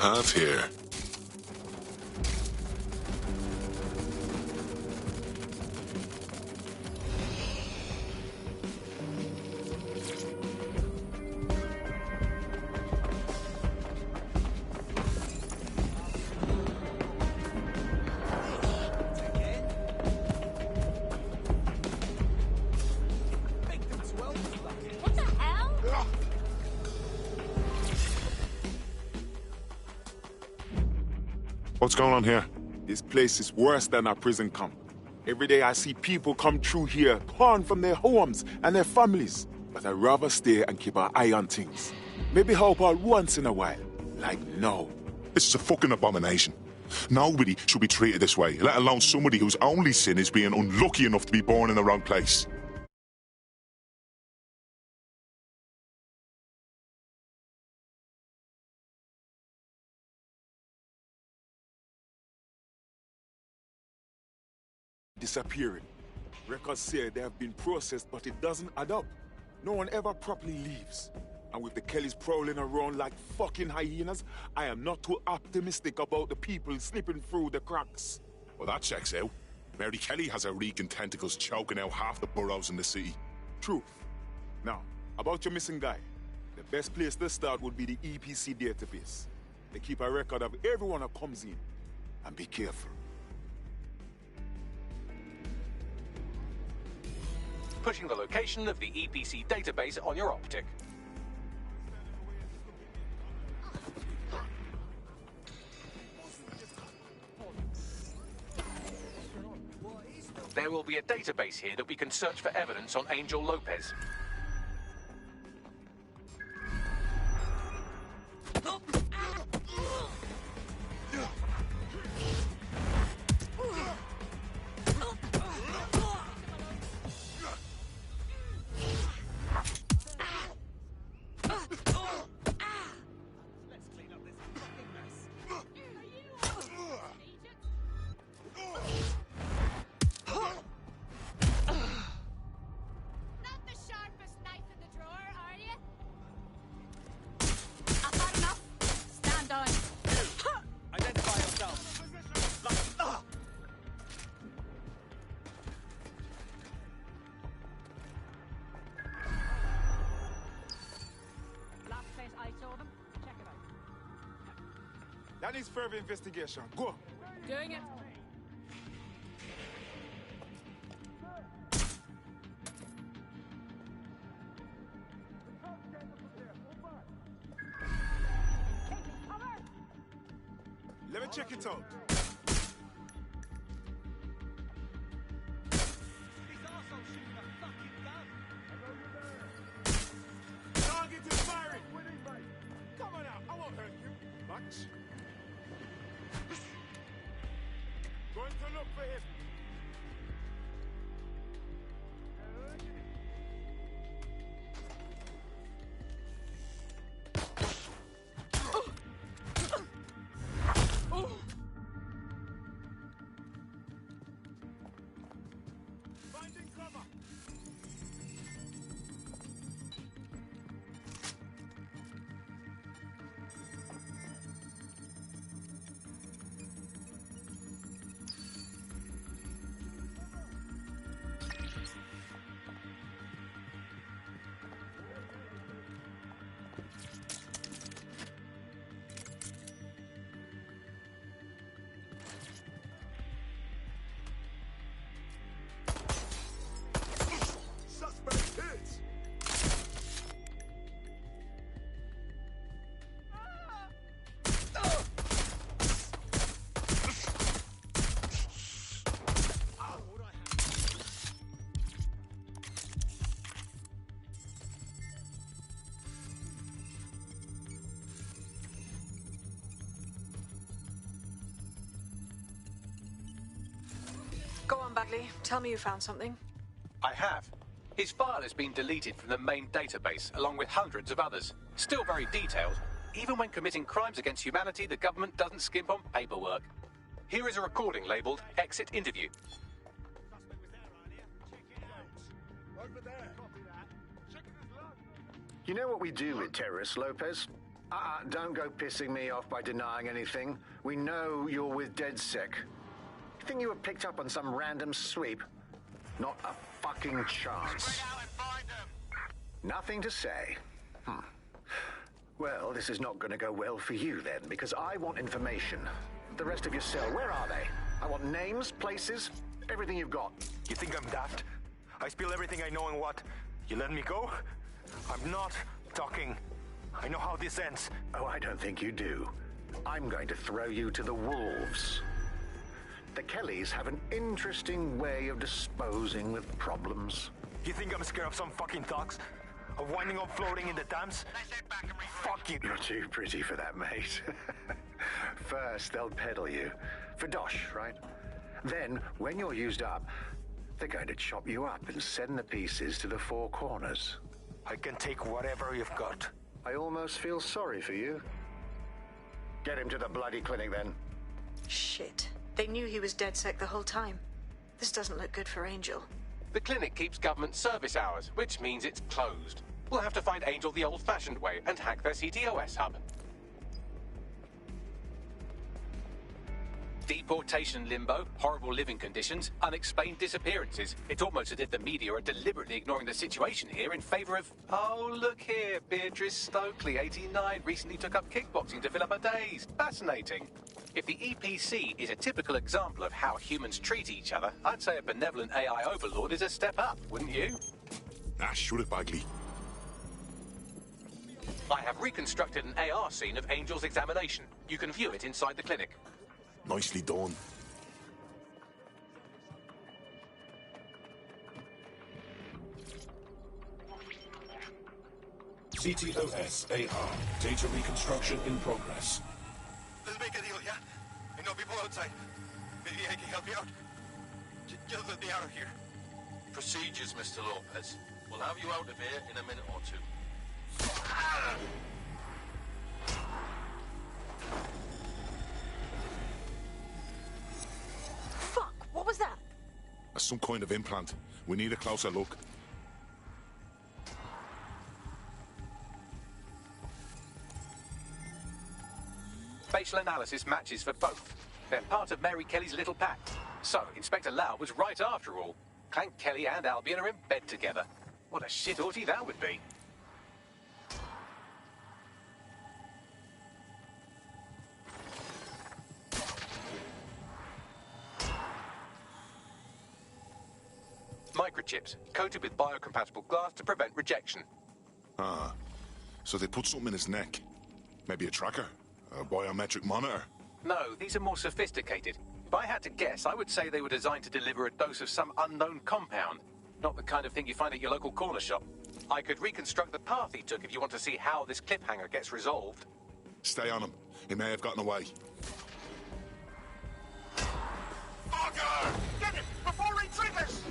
have here? What the hell? What's going on here? This place is worse than a prison camp. Every day I see people come through here, torn from their homes and their families. But I'd rather stay and keep an eye on things. Maybe help out once in a while. Like now. This is a fucking abomination. Nobody should be treated this way, let alone somebody whose only sin is being unlucky enough to be born in the wrong place. Disappearing. Records say they have been processed, but it doesn't add up. No one ever properly leaves. And with the Kellys prowling around like fucking hyenas, I am not too optimistic about the people slipping through the cracks. Well, that checks out. Mary Kelly has her reeking tentacles choking out half the boroughs in the city. Truth. Now, about your missing guy. The best place to start would be the EPC database. They keep a record of everyone that comes in. And be careful. Pushing the location of the EPC database on your optic. There will be a database here that we can search for evidence on Angel Lopez. That needs further investigation. Go. Doing it. Let me check it out. Target is firing. Come on out. I won't hurt you much. Going to look for him. Finding cover. Go on, Bagley. Tell me you found something. I have. His file has been deleted from the main database, along with hundreds of others. Still very detailed. Even when committing crimes against humanity, the government doesn't skimp on paperwork. Here is a recording labelled Exit Interview. You know what we do with terrorists, Lopez? Don't go pissing me off by denying anything. We know you're with DedSec. You think you were picked up on some random sweep? Not a fucking chance. Nothing to say. Well, this is not going to go well for you then, because I want information. The rest of your cell, where are they? I want names, places, everything you've got. You think I'm daft? I spill everything I know and what? You let me go? I'm not talking. I know how this ends. Oh, I don't think you do. I'm going to throw you to the wolves. The Kellys have an interesting way of disposing with problems. You think I'm scared of some fucking thugs? Of winding up floating in the Thames? Fuck you. You're too pretty for that, mate. First, they'll peddle you. For dosh, right? Then, when you're used up, they're going to chop you up and send the pieces to the four corners. I can take whatever you've got. I almost feel sorry for you. Get him to the bloody clinic, then. Shit. They knew he was DedSec the whole time. This doesn't look good for Angel. The clinic keeps government service hours, which means it's closed. We'll have to find Angel the old-fashioned way and hack their CTOS hub. Deportation limbo, horrible living conditions, unexplained disappearances. It's almost as if the media are deliberately ignoring the situation here in favor of... Oh, look here, Beatrice Stokely, 89, recently took up kickboxing to fill up her days. Fascinating. If the EPC is a typical example of how humans treat each other, I'd say a benevolent AI overlord is a step up, wouldn't you? Shoot it, Bagley. I have reconstructed an AR scene of Angel's examination. You can view it inside the clinic. Nicely done. CTOS AR. Data reconstruction in progress. Let's make a deal, yeah? I know people outside. Maybe I can help you out. Just let me out of here. Procedures, Mr. Lopez. We'll have you out of here in a minute or two. Fuck! What was that? That's some kind of implant. We need a closer look. Facial analysis matches for both. They're part of Mary Kelly's little pack. So, Inspector Lau was right after all. Clank Kelly and Albion are in bed together. What a shit orgy that would be. Microchips, coated with biocompatible glass to prevent rejection. So they put something in his neck. Maybe a tracker? A biometric monitor? No, these are more sophisticated. If I had to guess, I would say they were designed to deliver a dose of some unknown compound. Not the kind of thing you find at your local corner shop. I could reconstruct the path he took if you want to see how this cliffhanger gets resolved. Stay on him. He may have gotten away. Fucker! Get it before he triggers!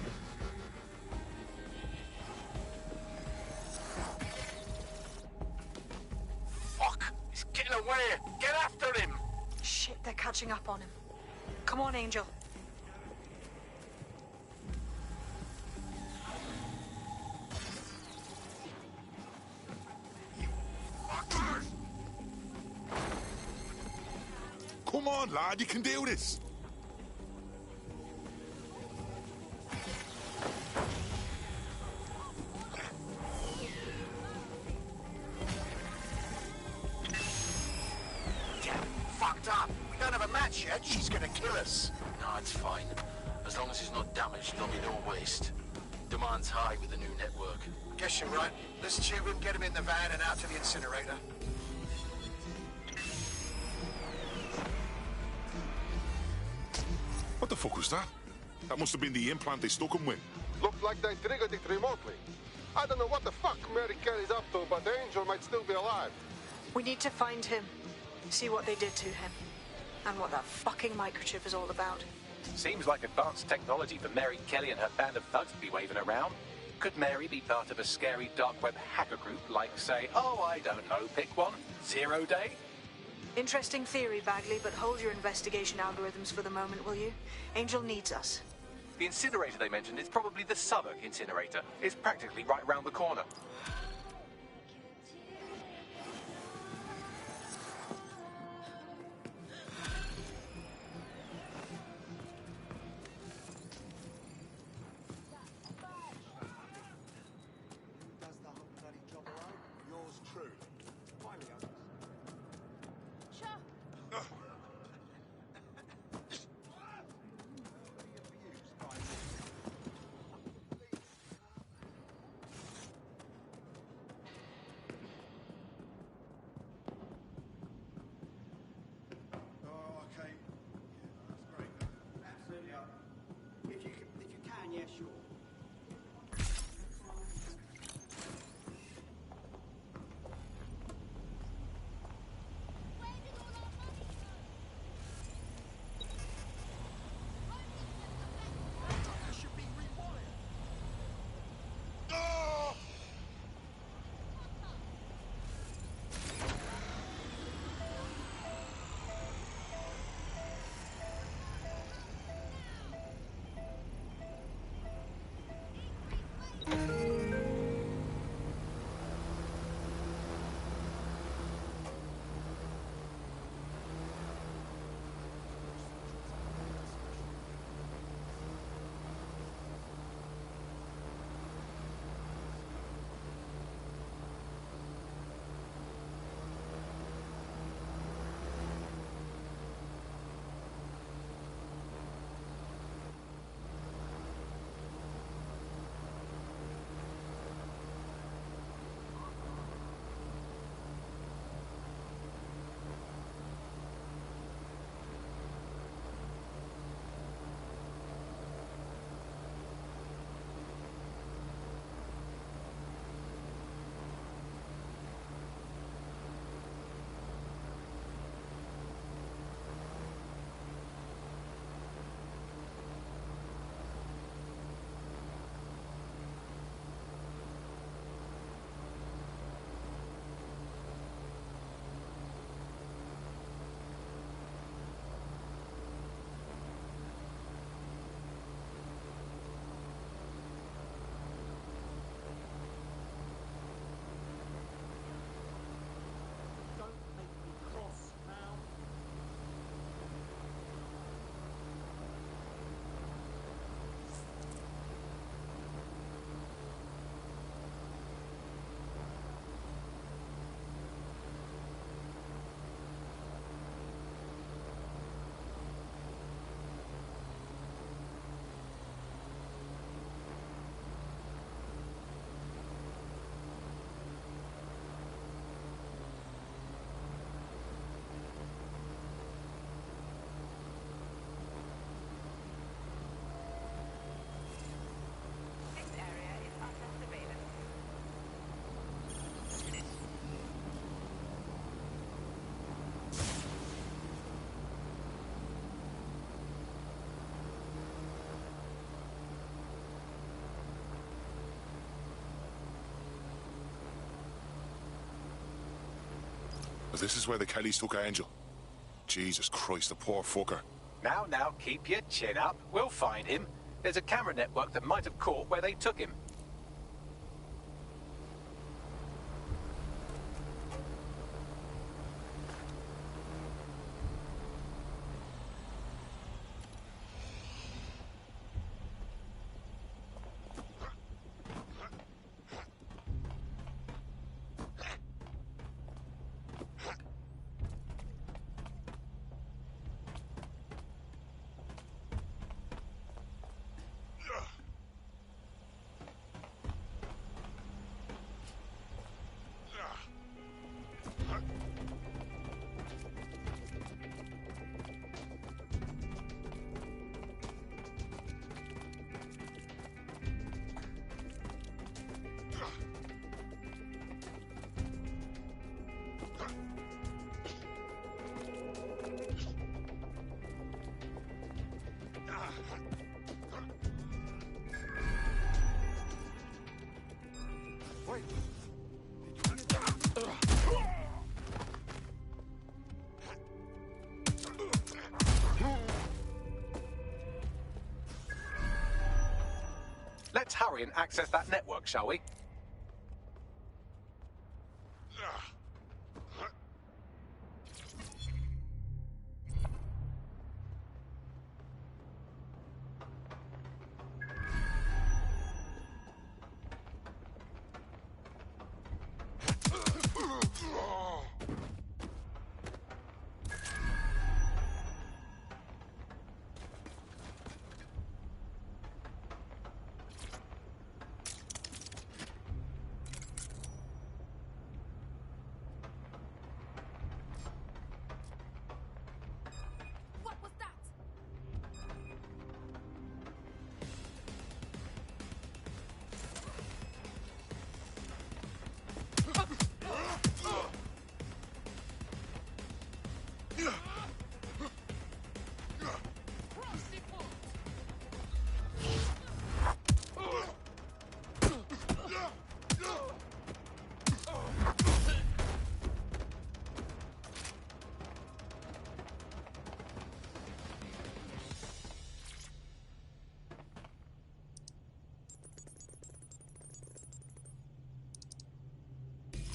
Fuck! He's getting away! Get after him! Shit, they're catching up on him. Come on, Angel. Come on, lad, you can do this! Fucked up! We don't have a match yet, she's gonna kill us! No, it's fine. As long as he's not damaged, there'll be no waste. Demand's high with the new network. Guess you're right. Let's tube him, get him in the van and out to the incinerator. What the fuck was that? That must have been the implant they stuck him with. Looked like they triggered it remotely. I don't know what the fuck Mary Kelly's up to, but Angel might still be alive. We need to find him. See what they did to him. And what that fucking microchip is all about. Seems like advanced technology for Mary Kelly and her band of thugs to be waving around. Could Mary be part of a scary dark web hacker group like, say, oh, I don't know, pick one, 0 Day? Interesting theory, Bagley, but hold your investigation algorithms for the moment, will you? Angel needs us. The incinerator they mentioned is probably the Southwark incinerator. It's practically right round the corner. But this is where the Kellys took Angel. Jesus Christ, the poor fucker. Now, keep your chin up. We'll find him. There's a camera network that might have caught where they took him. Let's hurry and access that network, shall we?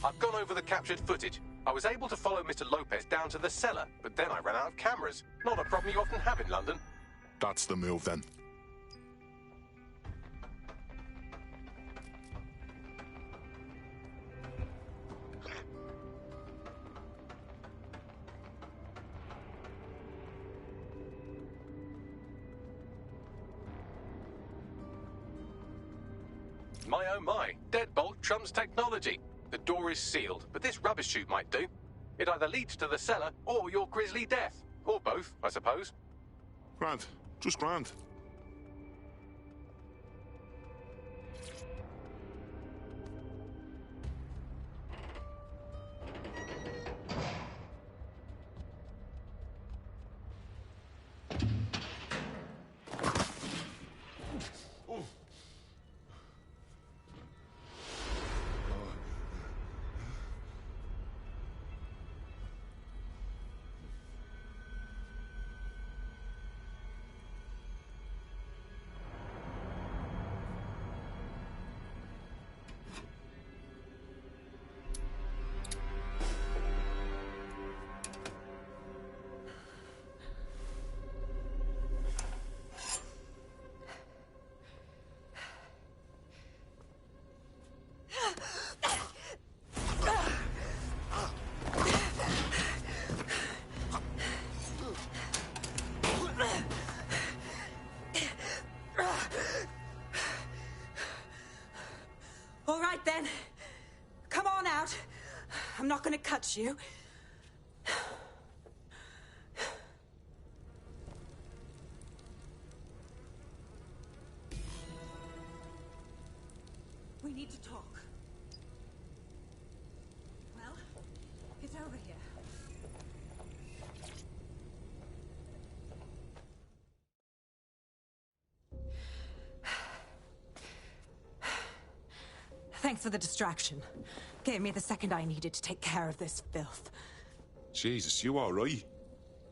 I've gone over the captured footage. I was able to follow Mr. Lopez down to the cellar, but then I ran out of cameras. Not a problem you often have in London. That's the move, then. My oh my, deadbolt trumps technology. The door is sealed, but this rubbish chute might do. It either leads to the cellar or your grisly death. Or both, I suppose. Grand. Just grand. All right, then. Come on out. I'm not going to cut you. We need to talk. Well, get over here. Thanks for the distraction. Gave me the second I needed to take care of this filth. Jesus, you alright?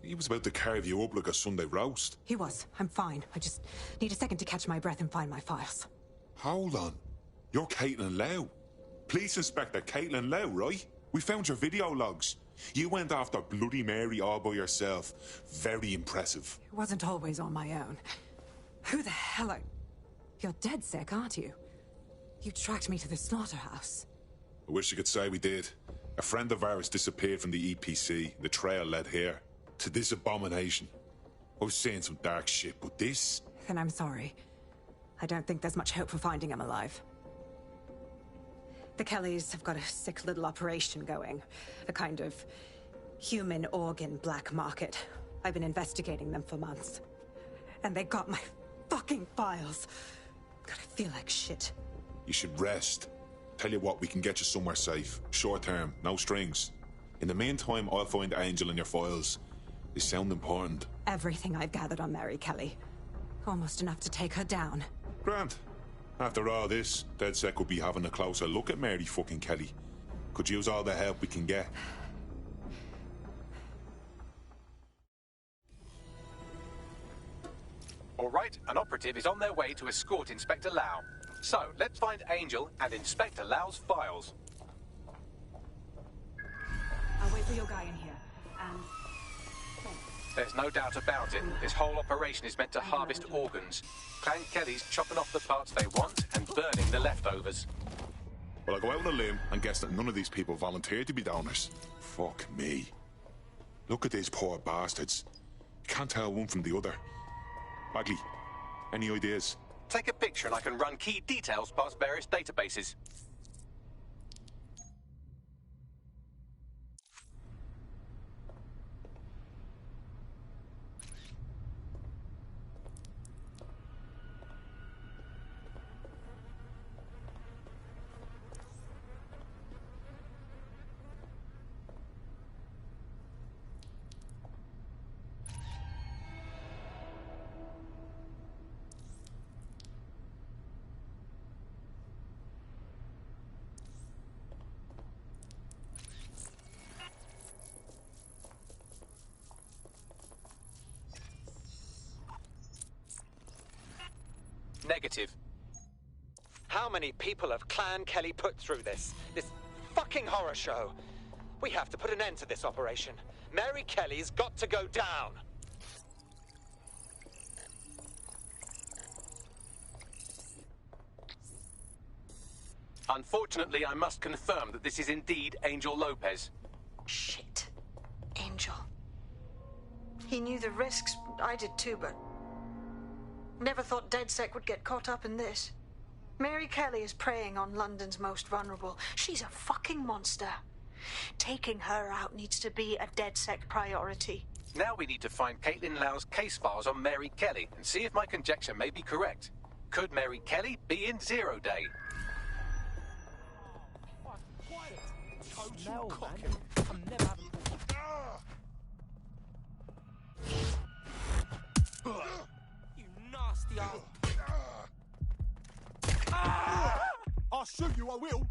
He was about to carve you up like a Sunday roast. He was. I'm fine. I just need a second to catch my breath and find my files. Hold on. You're Caitlin Lau. Police Inspector Caitlin Lau, right? We found your video logs. You went after Bloody Mary all by yourself. Very impressive. It wasn't always on my own. Who the hell are... You're dead sick, aren't you? You tracked me to the slaughterhouse. I wish you could say we did. A friend of ours disappeared from the EPC. The trail led here. To this abomination. I was saying some dark shit, but this... Then I'm sorry. I don't think there's much hope for finding him alive. The Kellys have got a sick little operation going. A kind of human organ black market. I've been investigating them for months. And they got my fucking files. God, I feel like shit. You should rest. Tell you what, we can get you somewhere safe. Short term, no strings. In the meantime, I'll find Angel in your files. They sound important. Everything I've gathered on Mary Kelly. Almost enough to take her down. Grant. After all this, DedSec will be having a closer look at Mary fucking Kelly. Could use all the help we can get. All right, an operative is on their way to escort Inspector Lau. So, let's find Angel and Inspector Lau's files. I'll wait for your guy in here. And... There's no doubt about it. This whole operation is meant to harvest organs. Clan Kelly's chopping off the parts they want and burning the leftovers. Well, I'll go out on a limb and guess that none of these people volunteered to be donors. Fuck me. Look at these poor bastards. You can't tell one from the other. Bagley, any ideas? Take a picture and I can run key details past various databases. Negative. How many people have Clan Kelly put through this fucking horror show? We have to put an end to this operation. Mary Kelly's got to go down. Unfortunately, I must confirm that this is indeed Angel Lopez. Shit. Angel. He knew the risks. I did too, but... Never thought DedSec would get caught up in this. Mary Kelly is preying on London's most vulnerable. She's a fucking monster. Taking her out needs to be a DedSec priority. Now we need to find Caitlin Lau's case files on Mary Kelly and see if my conjecture may be correct. Could Mary Kelly be in Zero Day? No, man. I'm never having... You nasty old... I'll shoot you, I will.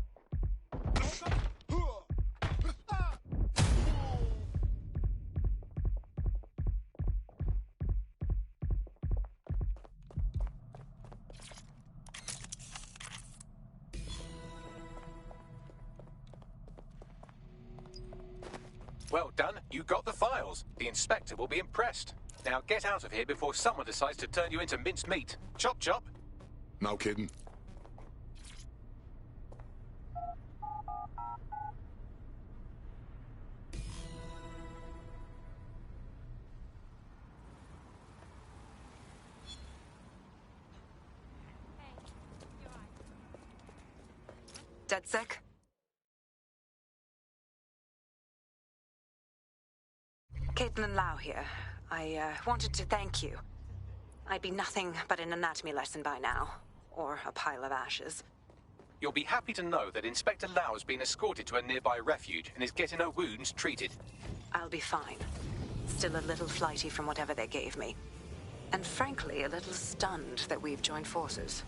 Well done, you got the files. The inspector will be impressed. Now get out of here before someone decides to turn you into minced meat. Chop chop. No kidding. DedSec? Caitlin Lau here. I wanted to thank you. I'd be nothing but an anatomy lesson by now. Or a pile of ashes. You'll be happy to know that Inspector Lau has been escorted to a nearby refuge and is getting her wounds treated. I'll be fine. Still a little flighty from whatever they gave me. And frankly, a little stunned that we've joined forces.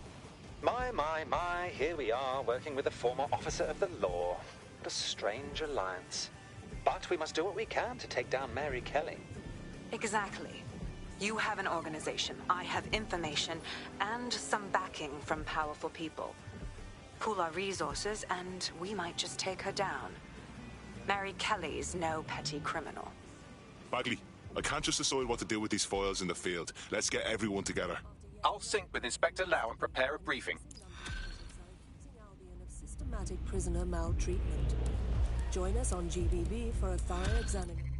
My, here we are, working with a former officer of the law. What a strange alliance. But we must do what we can to take down Mary Kelly. Exactly. You have an organization, I have information, and some backing from powerful people. Pool our resources, and we might just take her down. Mary Kelly's no petty criminal. Bagley, I can't just decide what to do with these files in the field. Let's get everyone together. I'll sync with Inspector Lau and prepare a briefing. Systematic prisoner maltreatment. Join us on GBB for a thorough examination.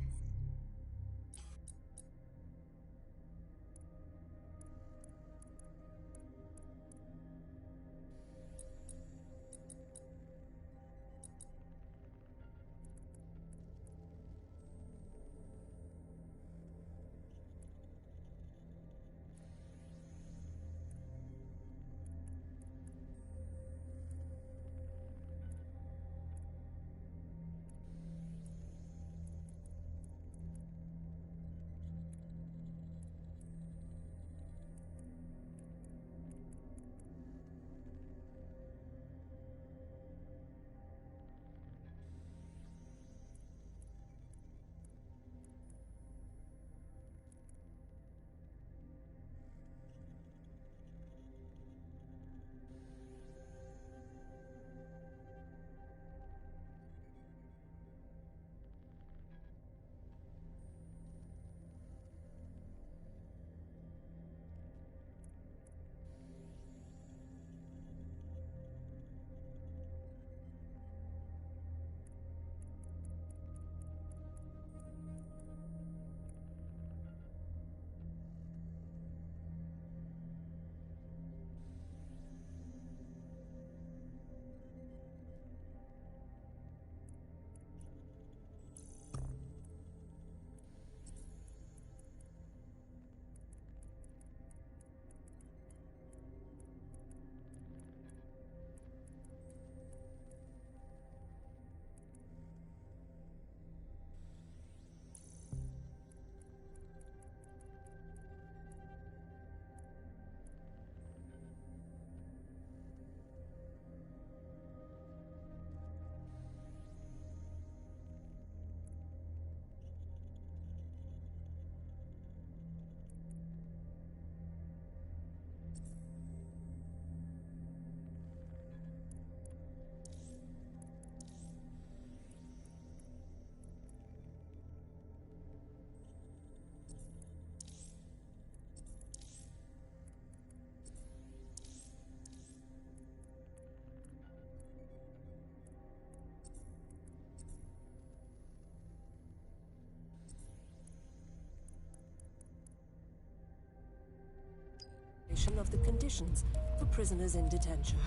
Of the conditions for prisoners in detention.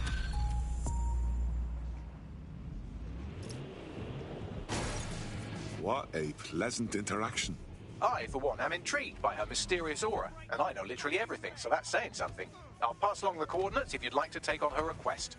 What a pleasant interaction. I, for one, am intrigued by her mysterious aura, and I know literally everything, so that's saying something. I'll pass along the coordinates if you'd like to take on her request.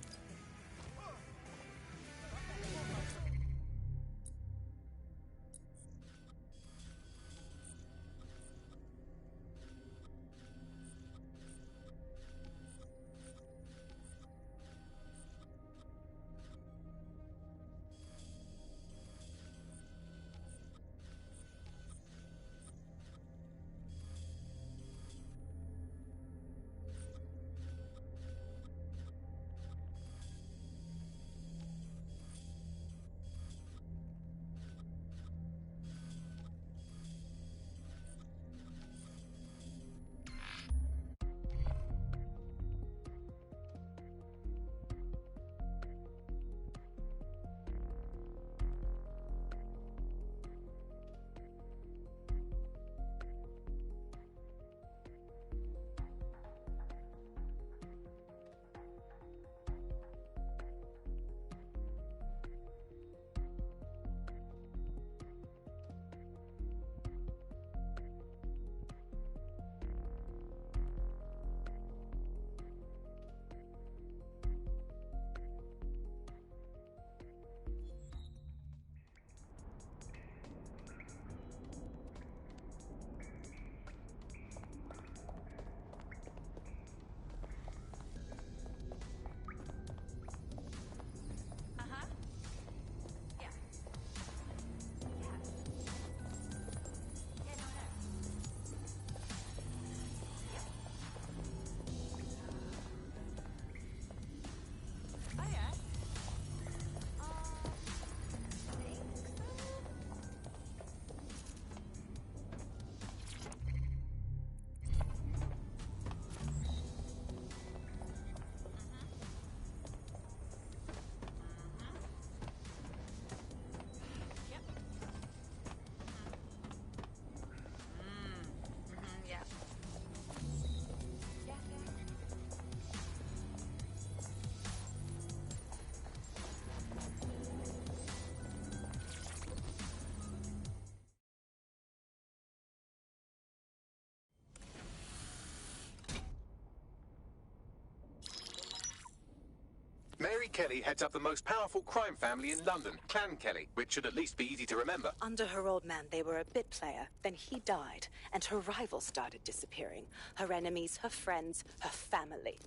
Kelly heads up the most powerful crime family in London, Clan Kelly, which should at least be easy to remember. Under her old man, they were a bit player. Then he died, and her rivals started disappearing. Her enemies, her friends, her family.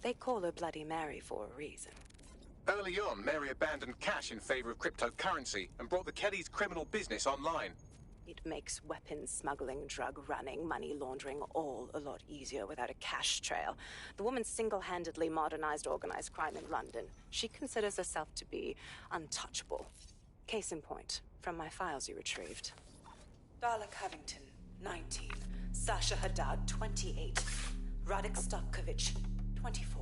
They call her Bloody Mary for a reason. Early on, Mary abandoned cash in favor of cryptocurrency and brought the Kellys' criminal business online. It makes weapons smuggling, drug running, money laundering all a lot easier without a cash trail. The woman single-handedly modernized organized crime in London. She considers herself to be untouchable. Case in point, from my files you retrieved. Darla Covington, 19. Sasha Haddad, 28. Radek Stopkovich, 24.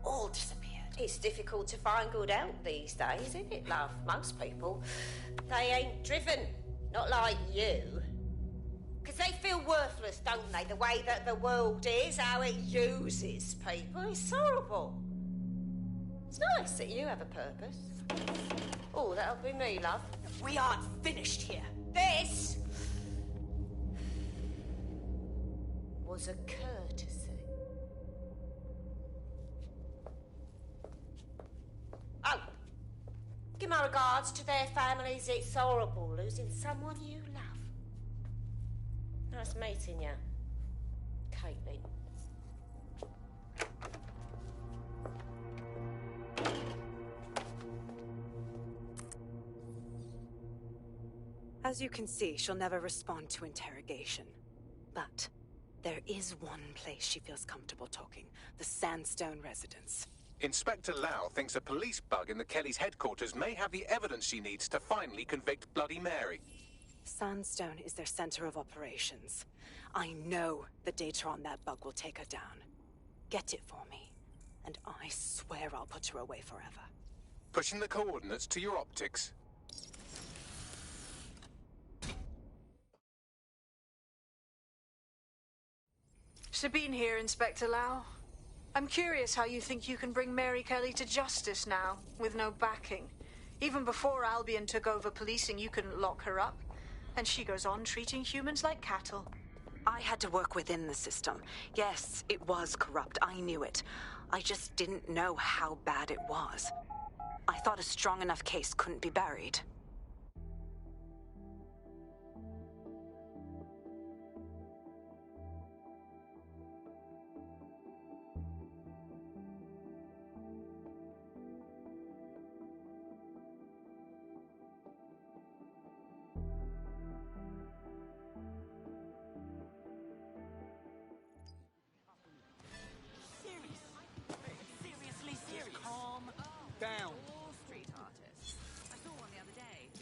All disappeared. It's difficult to find good help these days, isn't it, love? Most people, they ain't driven. Not like you. Because they feel worthless, don't they? The way that the world is, how it uses people. It's horrible. It's nice that you have a purpose. Oh, that'll be me, love. We aren't finished here. This was a courtesy. Oh, give my regards to their families. It's horrible losing someone you love. Nice meeting you, Caitlin. As you can see, she'll never respond to interrogation. But there is one place she feels comfortable talking. The Sandstone residence. Inspector Lau thinks a police bug in the Kellys' headquarters may have the evidence she needs to finally convict Bloody Mary. Sandstone is their center of operations. I know the data on that bug will take her down. Get it for me, and I swear I'll put her away forever. Pushing the coordinates to your optics. Sabine here, Inspector Lau. I'm curious how you think you can bring Mary Kelly to justice now, with no backing. Even before Albion took over policing, you couldn't lock her up. And she goes on treating humans like cattle. I had to work within the system. Yes, it was corrupt. I knew it. I just didn't know how bad it was. I thought a strong enough case couldn't be buried.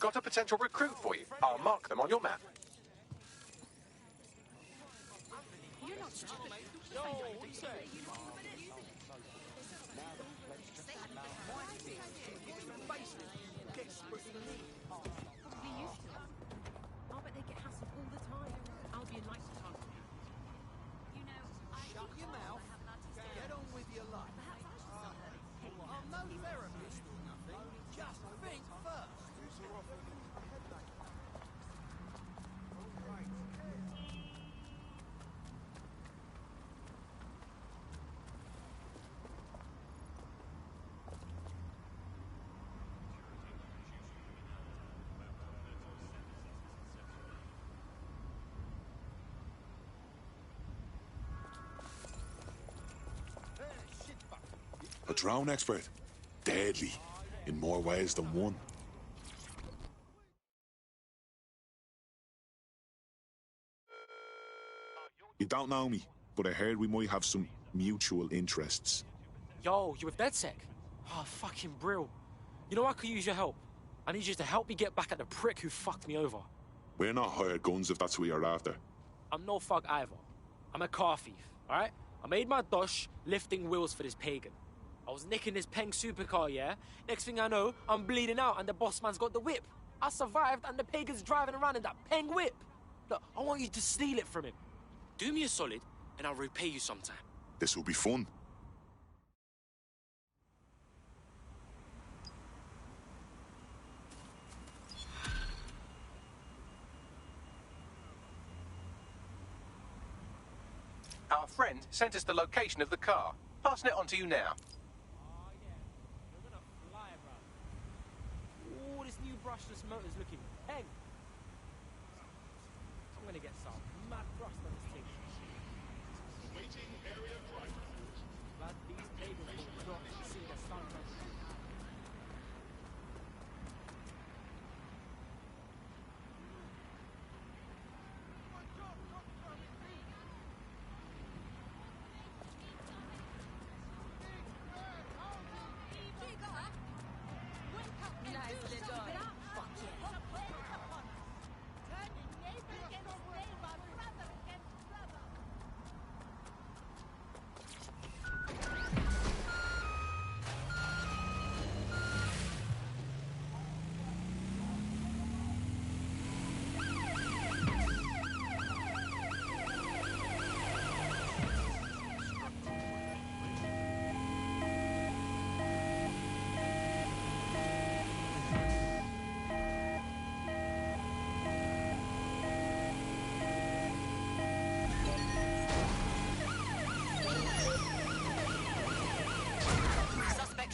Got a potential recruit for you. I'll mark them on your map. You're not stupid, mate. Yo, what you say? Probably used to it. I bet they get hassled all the time. Albion likes to target me. You know, shut your mouth. Get on with your life. I'm no therapist or nothing. Just think first. A drone expert. Deadly. In more ways than one. You don't know me, but I heard we might have some mutual interests. Yo, you with DedSec? Oh, fucking brill. You know I could use your help. I need you to help me get back at the prick who fucked me over. We're not hired guns if that's what you're after. I'm no thug either. I'm a car thief, alright? I made my dosh lifting wheels for this pagan. I was nicking this Peng supercar, yeah? Next thing I know, I'm bleeding out and the boss man's got the whip. I survived and the pagan's driving around in that Peng whip. Look, I want you to steal it from him. Do me a solid and I'll repay you sometime. This will be fun. Our friend sent us the location of the car. Passing it on to you now. brushless motors looking peng. I'm gonna get some mad thrust on this thing. Waiting area driver. Glad these pagan fools don't see the sun.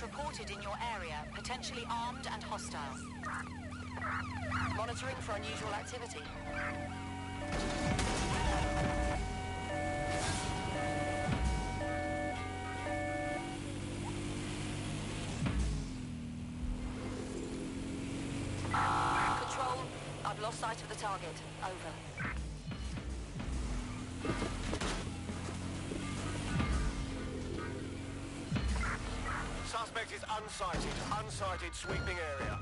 Reported in your area, potentially armed and hostile. Monitoring for unusual activity. Control, I've lost sight of the target. Over. Suspect is unsighted. Unsighted sweeping area.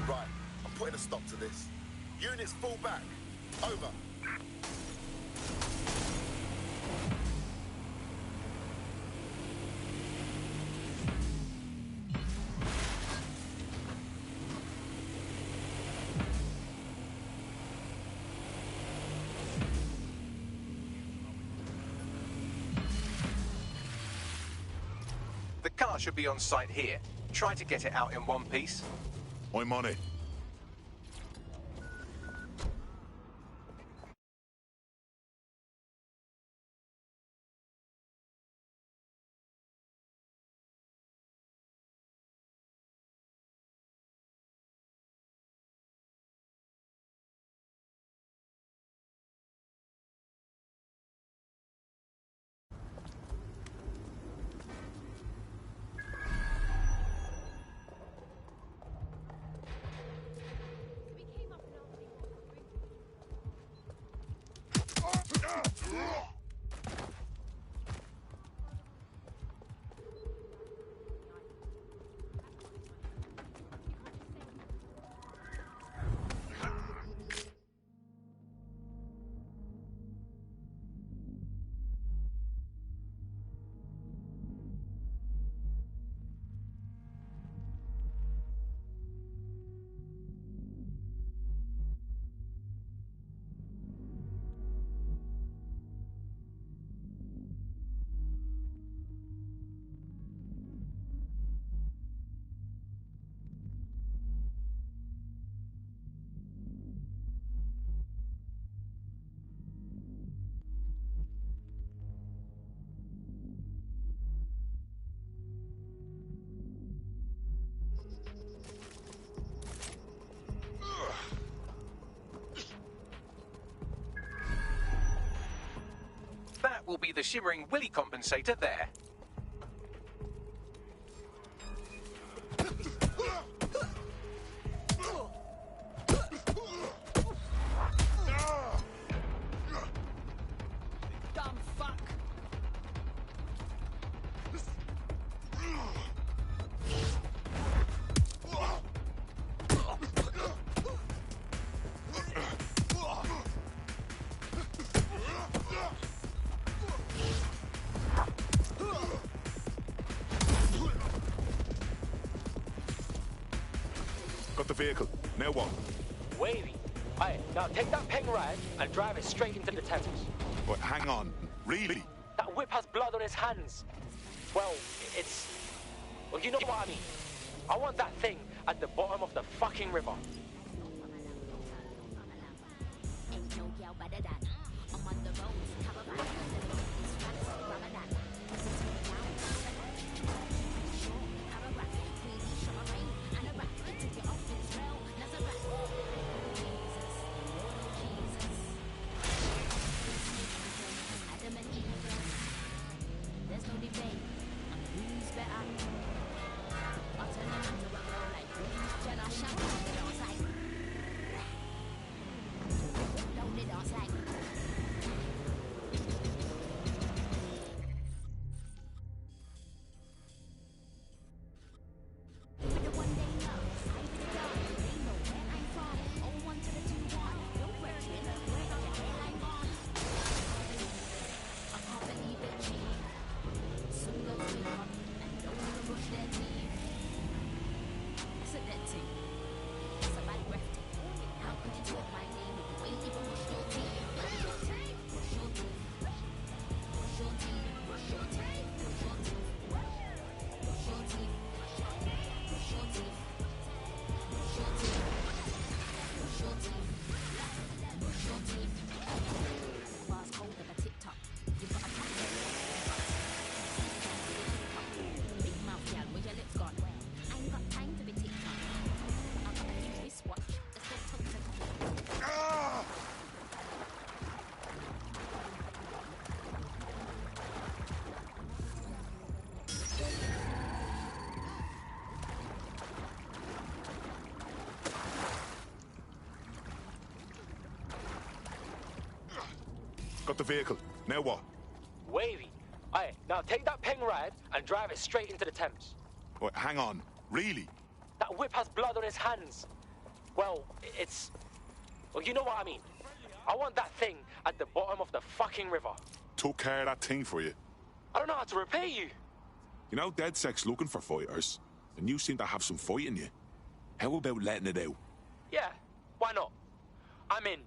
Right, I'm putting a stop to this. Units fall back. Over. The car should be on site here. Try to get it out in one piece. I'm on it. That will be the shimmering willy compensator there. Dumb fuck. Got the vehicle. Now what? Wavy. Aye, now take that peng right and drive it straight into the Tetris. But hang on. Really? That whip has blood on his hands. Well, it's... Well, you know what I mean. I want that thing at the bottom of the fucking river. Ain't no girl better than I'm on the Got the vehicle. Now what? Wavy. Aye, now take that peng ride and drive it straight into the Thames. Wait, hang on. Really? That whip has blood on his hands. Well, it's... Well, you know what I mean. I want that thing at the bottom of the fucking river. Took care of that thing for you. I don't know how to repay you. You know, DedSec's looking for fighters, and you seem to have some fight in you. How about letting it out? Yeah, why not? I'm in.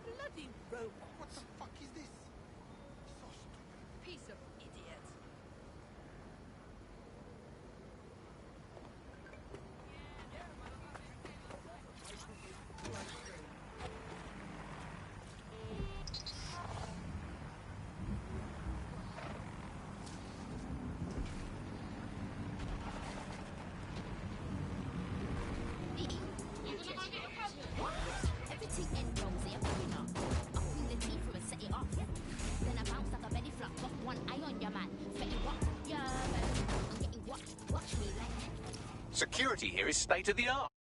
Bloody robot. What the fuck is this? So stupid. Piece of idiot. Security here is state of the art.